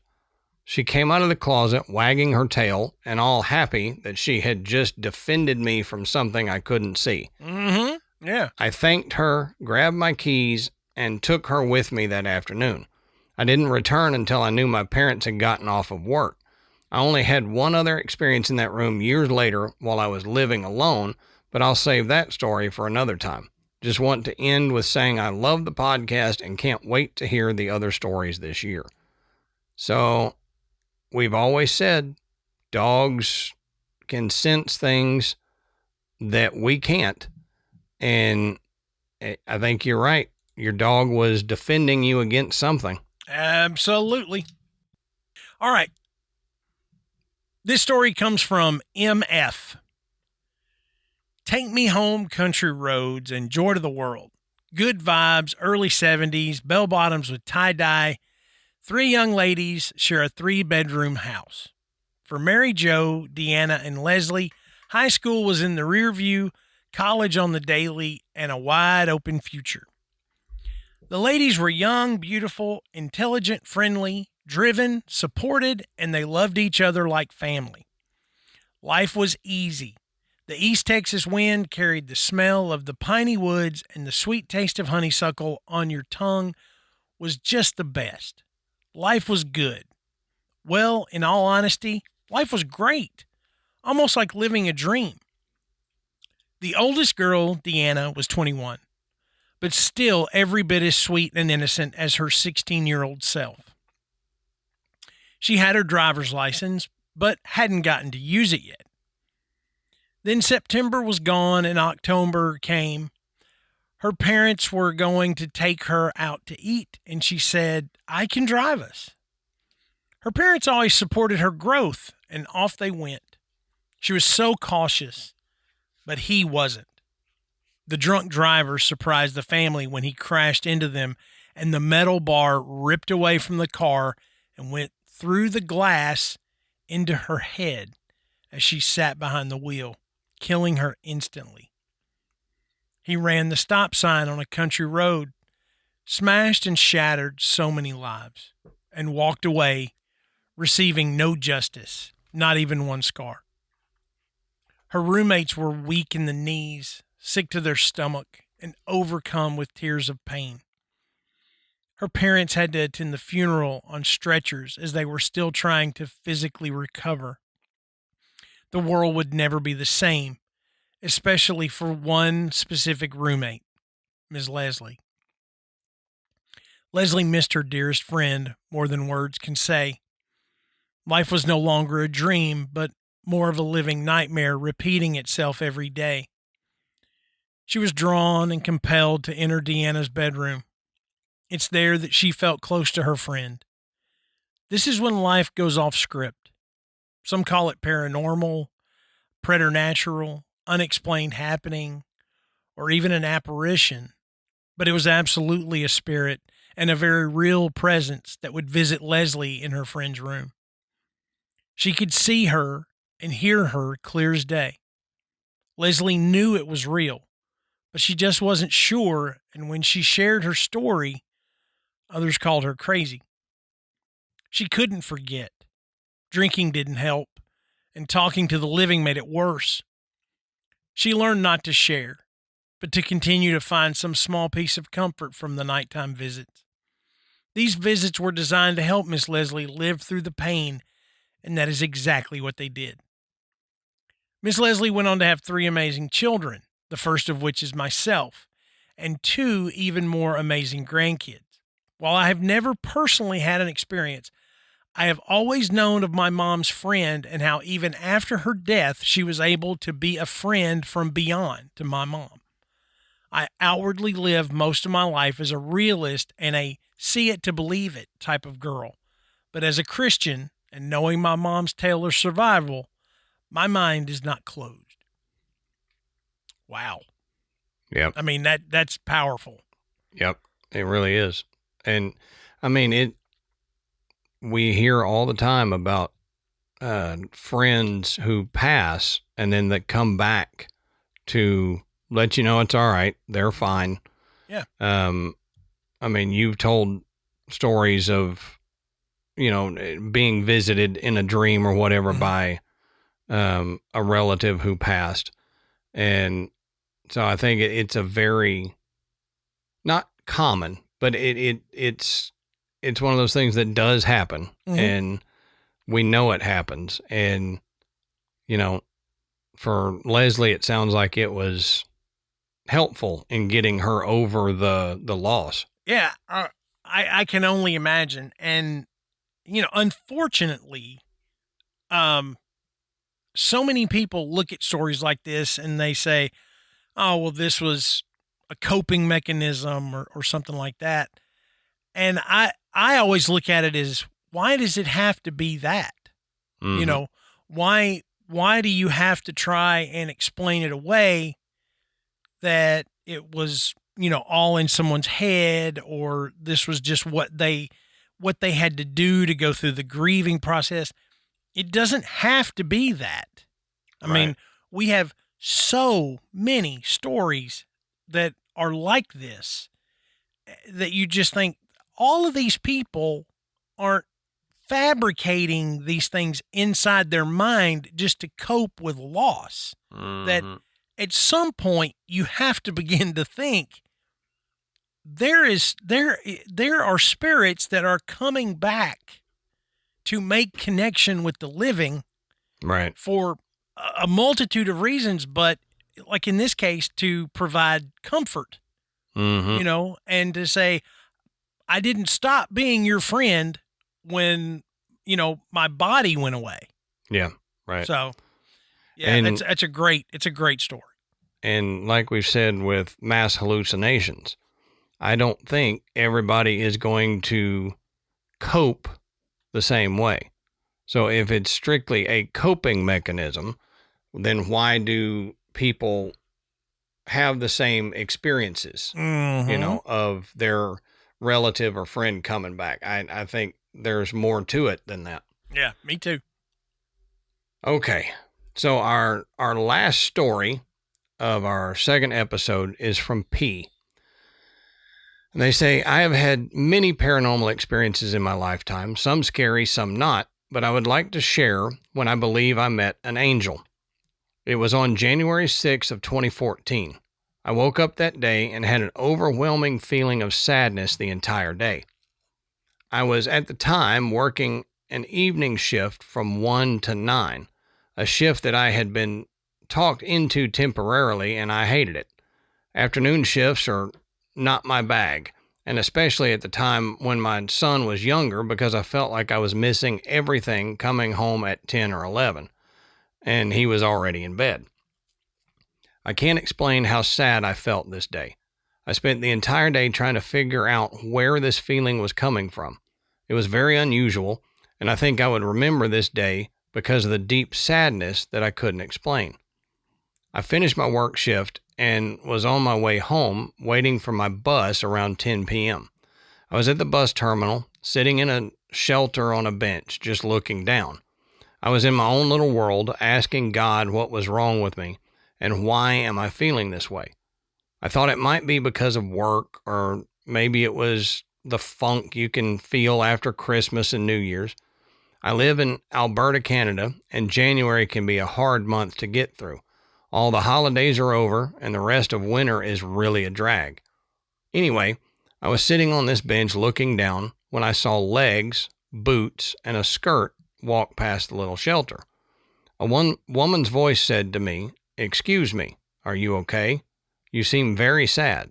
Speaker 1: She came out of the closet wagging her tail and all happy that she had just defended me from something I couldn't see.
Speaker 2: Mm-hmm. Yeah.
Speaker 1: I thanked her, grabbed my keys, and took her with me that afternoon. I didn't return until I knew my parents had gotten off of work. I only had one other experience in that room years later while I was living alone, but I'll save that story for another time. Just want to end with saying I love the podcast and can't wait to hear the other stories this year. So, we've always said dogs can sense things that we can't. And I think you're right. Your dog was defending you against something.
Speaker 2: Absolutely. All right. This story comes from MF. Take me home, country roads, and joy to the world. Good vibes, early 70s, bell bottoms with tie-dye. 3 young ladies share a 3-bedroom house. For Mary Jo, Deanna, and Leslie, high school was in the rear view, college on the daily, and a wide open future. The ladies were young, beautiful, intelligent, friendly, driven, supported, and they loved each other like family. Life was easy. The East Texas wind carried the smell of the piney woods, and the sweet taste of honeysuckle on your tongue was just the best. Life was good. Well, in all honesty, life was great, almost like living a dream. The oldest girl, Deanna, was 21, but still every bit as sweet and innocent as her 16-year-old self. She had her driver's license, but hadn't gotten to use it yet. Then September was gone and October came. Her parents were going to take her out to eat, and she said, "I can drive us." Her parents always supported her growth, and off they went. She was so cautious, but he wasn't. The drunk driver surprised the family when he crashed into them, and the metal bar ripped away from the car and went through the glass into her head as she sat behind the wheel, killing her instantly. He ran the stop sign on a country road, smashed and shattered so many lives, and walked away, receiving no justice, not even one scar. Her roommates were weak in the knees, sick to their stomach, and overcome with tears of pain. Her parents had to attend the funeral on stretchers as they were still trying to physically recover. The world would never be the same, especially for one specific roommate, Ms. Leslie. Leslie missed her dearest friend more than words can say. Life was no longer a dream, but more of a living nightmare repeating itself every day. She was drawn and compelled to enter Deanna's bedroom. It's there that she felt close to her friend. This is when life goes off script. Some call it paranormal, preternatural, unexplained happening, or even an apparition, but it was absolutely a spirit and a very real presence that would visit Leslie in her friend's room. She could see her and hear her clear as day. Leslie knew it was real, but she just wasn't sure, and when she shared her story, others called her crazy. She couldn't forget. Drinking didn't help, and talking to the living made it worse. She learned not to share, but to continue to find some small piece of comfort from the nighttime visits. These visits were designed to help Miss Leslie live through the pain, and that is exactly what they did. Miss Leslie went on to have 3 amazing children, the first of which is myself, and 2 even more amazing grandkids. While I have never personally had an experience, I have always known of my mom's friend and how even after her death, she was able to be a friend from beyond to my mom. I outwardly lived most of my life as a realist and a see it to believe it type of girl. But as a Christian and knowing my mom's tale of survival, my mind is not closed. Wow.
Speaker 1: Yep.
Speaker 2: I mean, that's powerful.
Speaker 1: Yep. It really is. And I mean, we hear all the time about friends who pass and then that come back to let you know it's all right. They're fine.
Speaker 2: Yeah.
Speaker 1: I mean, you've told stories of, being visited in a dream or whatever by a relative who passed. And so I think it's a very, not common, but it's one of those things that does happen, and we know it happens. And, for Leslie, it sounds like it was helpful in getting her over the loss.
Speaker 2: Yeah. I can only imagine. And, unfortunately, so many people look at stories like this and they say, oh, well, this was a coping mechanism or something like that. And I always look at it as, why does it have to be that?
Speaker 1: Mm-hmm.
Speaker 2: Why do you have to try and explain it away that it was, all in someone's head, or this was just what they had to do to go through the grieving process? It doesn't have to be that. I
Speaker 1: Right.
Speaker 2: mean, we have so many stories that are like this that you just think all of these people aren't fabricating these things inside their mind just to cope with loss. That at some point you have to begin to think there are spirits that are coming back to make connection with the living,
Speaker 1: Right.
Speaker 2: for a multitude of reasons, but like in this case, to provide comfort, and to say, I didn't stop being your friend when, my body went away.
Speaker 1: Yeah. Right.
Speaker 2: So yeah,
Speaker 1: And-
Speaker 2: it's a great story.
Speaker 1: And like we've said with mass hallucinations, I don't think everybody is going to cope the same way. So if it's strictly a coping mechanism, then why do people have the same experiences, of their relative or friend coming back? I think there's more to it than that.
Speaker 2: Yeah, me too.
Speaker 1: Okay. So our last story of our second episode is from P. And they say, I have had many paranormal experiences in my lifetime, some scary, some not, but I would like to share when I believe I met an angel. It was on January 6th of 2014. I woke up that day and had an overwhelming feeling of sadness the entire day. I was at the time working an evening shift from 1 to 9, a shift that I had been talked into temporarily, and I hated it. Afternoon shifts are not my bag, and especially at the time when my son was younger, because I felt like I was missing everything coming home at 10 or 11, and he was already in bed. I can't explain how sad I felt this day. I spent the entire day trying to figure out where this feeling was coming from. It was very unusual, and I think I would remember this day because of the deep sadness that I couldn't explain. I finished my work shift and was on my way home, waiting for my bus around 10 p.m. I was at the bus terminal, sitting in a shelter on a bench, just looking down. I was in my own little world, asking God what was wrong with me, and why am I feeling this way? I thought it might be because of work, or maybe it was the funk you can feel after Christmas and New Year's. I live in Alberta, Canada, and January can be a hard month to get through. All the holidays are over, and the rest of winter is really a drag. Anyway, I was sitting on this bench looking down when I saw legs, boots, and a skirt walk past the little shelter. A woman's voice said to me, "Excuse me, are you okay? You seem very sad."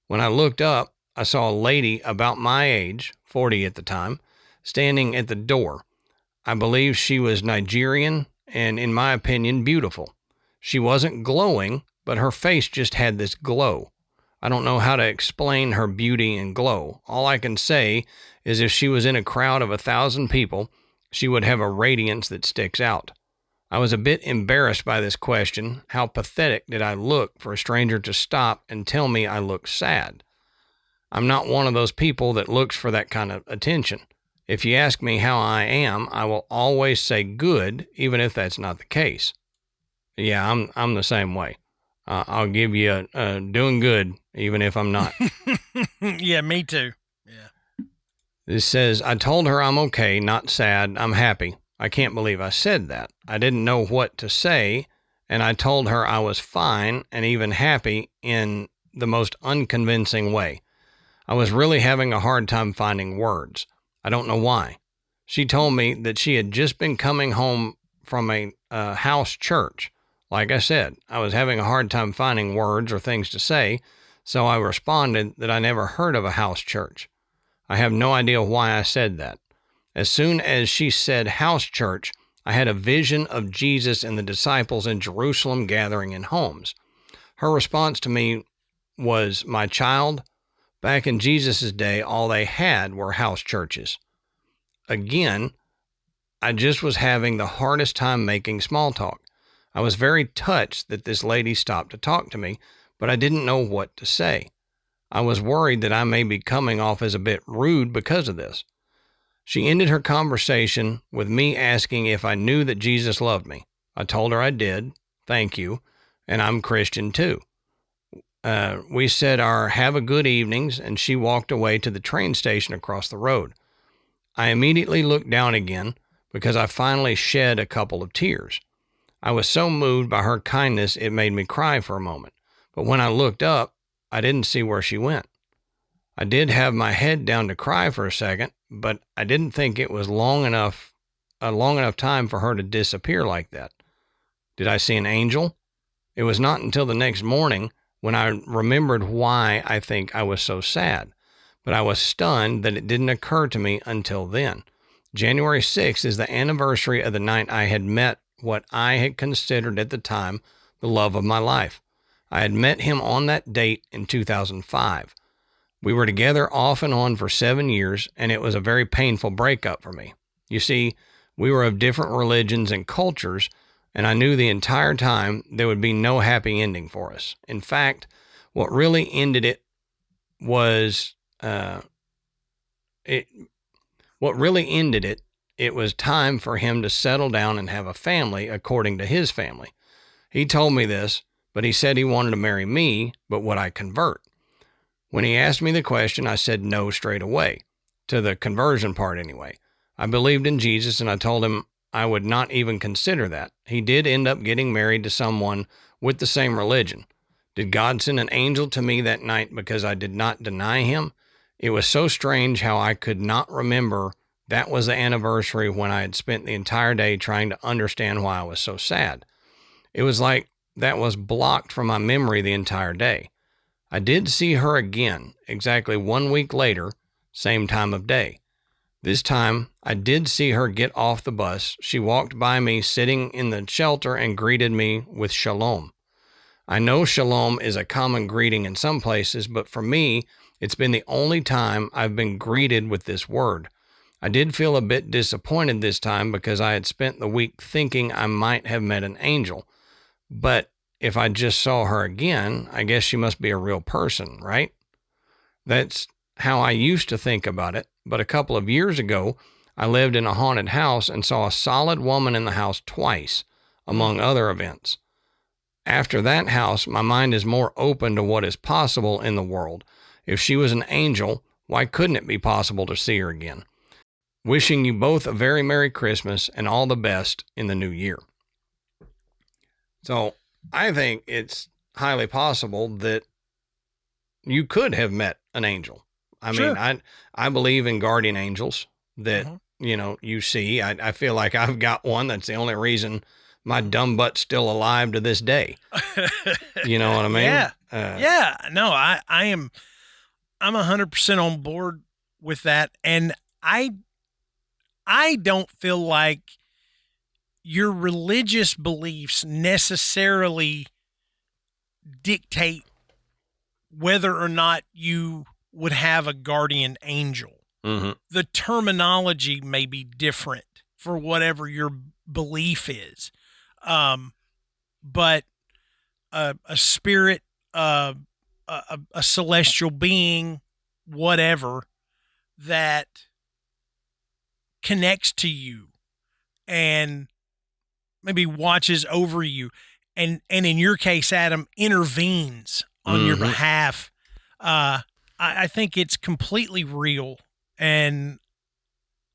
Speaker 1: When I looked up, I saw a lady about my age, 40 at the time, standing at the door. I believe she was Nigerian and, in my opinion, beautiful. She wasn't glowing, but her face just had this glow. I don't know how to explain her beauty and glow. All I can say is if she was in a crowd of 1,000 people, she would have a radiance that sticks out. I was a bit embarrassed by this question. How pathetic did I look for a stranger to stop and tell me I looked sad? I'm not one of those people that looks for that kind of attention. If you ask me how I am, I will always say good, even if that's not the case. Yeah, I'm the same way. I'll give you doing good, even if I'm not.
Speaker 2: Yeah, me too. Yeah.
Speaker 1: This says, I told her I'm okay, not sad, I'm happy. I can't believe I said that. I didn't know what to say, and I told her I was fine and even happy in the most unconvincing way. I was really having a hard time finding words. I don't know why. She told me that she had just been coming home from a house church. Like I said, I was having a hard time finding words or things to say, so I responded that I never heard of a house church. I have no idea why I said that. As soon as she said house church, I had a vision of Jesus and the disciples in Jerusalem gathering in homes. Her response to me was, my child, back in Jesus' day, all they had were house churches. Again, I just was having the hardest time making small talk. I was very touched that this lady stopped to talk to me, but I didn't know what to say. I was worried that I may be coming off as a bit rude because of this. She ended her conversation with me asking if I knew that Jesus loved me. I told her I did, thank you, and I'm Christian too. We said our have a good evenings, and she walked away to the train station across the road. I immediately looked down again because I finally shed a couple of tears. I was so moved by her kindness it made me cry for a moment, but when I looked up, I didn't see where she went. I did have my head down to cry for a second, but I didn't think it was a long enough time for her to disappear like that. Did I see an angel? It was not until the next morning when I remembered why I think I was so sad, but I was stunned that it didn't occur to me until then. January 6th is the anniversary of the night I had met what I had considered at the time the love of my life. I had met him on that date in 2005. We were together off and on for 7 years, and it was a very painful breakup for me. You see, we were of different religions and cultures, and I knew the entire time there would be no happy ending for us. In fact, what really ended it was it was time for him to settle down and have a family according to his family. He told me this, but he said he wanted to marry me, but would I convert? When he asked me the question, I said no straight away, to the conversion part anyway. I believed in Jesus, and I told him I would not even consider that. He did end up getting married to someone with the same religion. Did God send an angel to me that night because I did not deny him? It was so strange how I could not remember that was the anniversary when I had spent the entire day trying to understand why I was so sad. It was like that was blocked from my memory the entire day. I did see her again, exactly 1 week later, same time of day. This time, I did see her get off the bus. She walked by me sitting in the shelter and greeted me with shalom. I know shalom is a common greeting in some places, but for me, it's been the only time I've been greeted with this word. I did feel a bit disappointed this time because I had spent the week thinking I might have met an angel. But if I just saw her again, I guess she must be a real person, right? That's how I used to think about it. But a couple of years ago, I lived in a haunted house and saw a solid woman in the house twice, among other events. After that house, my mind is more open to what is possible in the world. If she was an angel, why couldn't it be possible to see her again? Wishing you both a very Merry Christmas and all the best in the new year. So I think it's highly possible that you could have met an angel. I mean, I believe in guardian angels that, you see. I feel like I've got one. That's the only reason my dumb butt's still alive to this day. You know what I mean?
Speaker 2: Yeah. No, I'm 100% on board with that. And I don't feel like your religious beliefs necessarily dictate whether or not you would have a guardian angel.
Speaker 1: Mm-hmm.
Speaker 2: The terminology may be different for whatever your belief is. But a spirit, a celestial being, whatever, that connects to you and maybe watches over you, and in your case, Adam, intervenes on your behalf. I think it's completely real. And,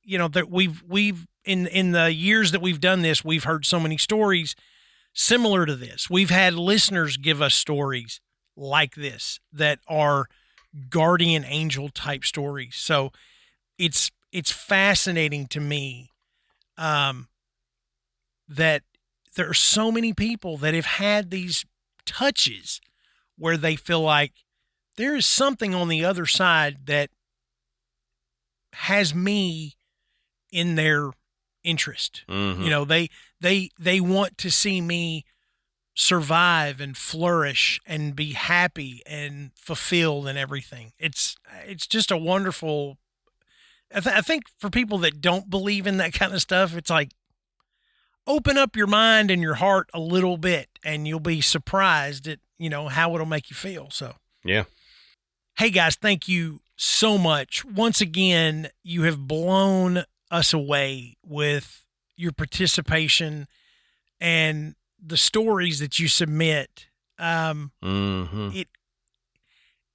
Speaker 2: that we've in the years that we've done this, we've heard so many stories similar to this. We've had listeners give us stories like this that are guardian angel type stories. So it's fascinating to me that there are so many people that have had these touches where they feel like there is something on the other side that has me in their interest.
Speaker 1: Mm-hmm.
Speaker 2: They want to see me survive and flourish and be happy and fulfilled and everything. It's just a wonderful. I think for people that don't believe in that kind of stuff, it's like, open up your mind and your heart a little bit, and you'll be surprised at how it'll make you feel. So
Speaker 1: yeah.
Speaker 2: Hey guys, thank you so much. Once again, you have blown us away with your participation and the stories that you submit.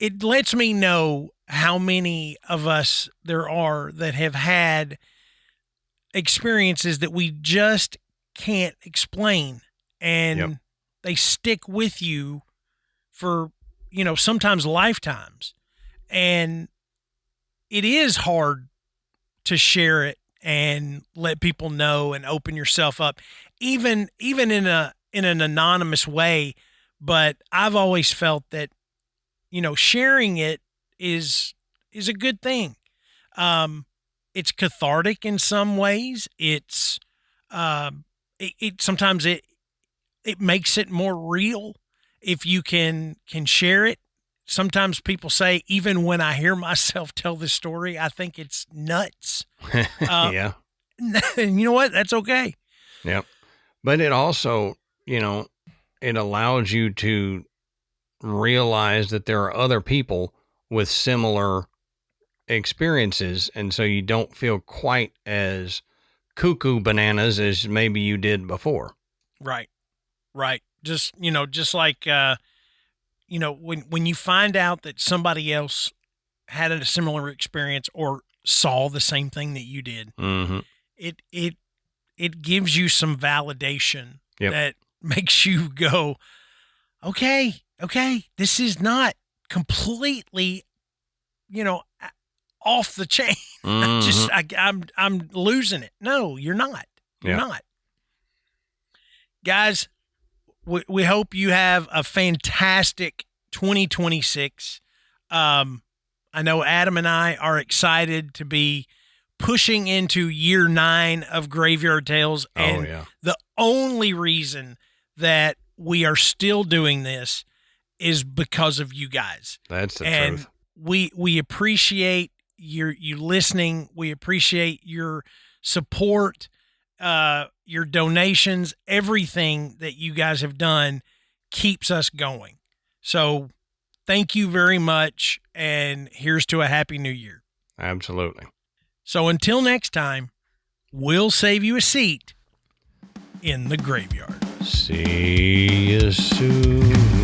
Speaker 2: It lets me know how many of us there are that have had experiences that we just can't explain, and they stick with you for, sometimes lifetimes. And it is hard to share it and let people know and open yourself up, even in an anonymous way. But I've always felt that, sharing it is a good thing. It's cathartic in some ways. It's sometimes it makes it more real if you can share it. Sometimes people say, even when I hear myself tell this story, I think it's nuts.
Speaker 1: Yeah.
Speaker 2: And you know what? That's okay.
Speaker 1: Yep. But it also, it allows you to realize that there are other people with similar experiences. And so you don't feel quite as cuckoo bananas as maybe you did before.
Speaker 2: Right. Just like, when you find out that somebody else had a similar experience or saw the same thing that you did, it gives you some validation that makes you go, okay, this is not completely, off the chain. I'm losing it. No, you're not. You're not. Guys, we hope you have a fantastic 2026. I know Adam and I are excited to be pushing into year 9 of Graveyard Tales. And the only reason that we are still doing this is because of you guys.
Speaker 1: That's the truth.
Speaker 2: We appreciate you listening. We appreciate your support, your donations. Everything that you guys have done keeps us going. So thank you very much, and here's to a happy new year.
Speaker 1: Absolutely.
Speaker 2: So until next time, we'll save you a seat in the graveyard.
Speaker 1: See you soon.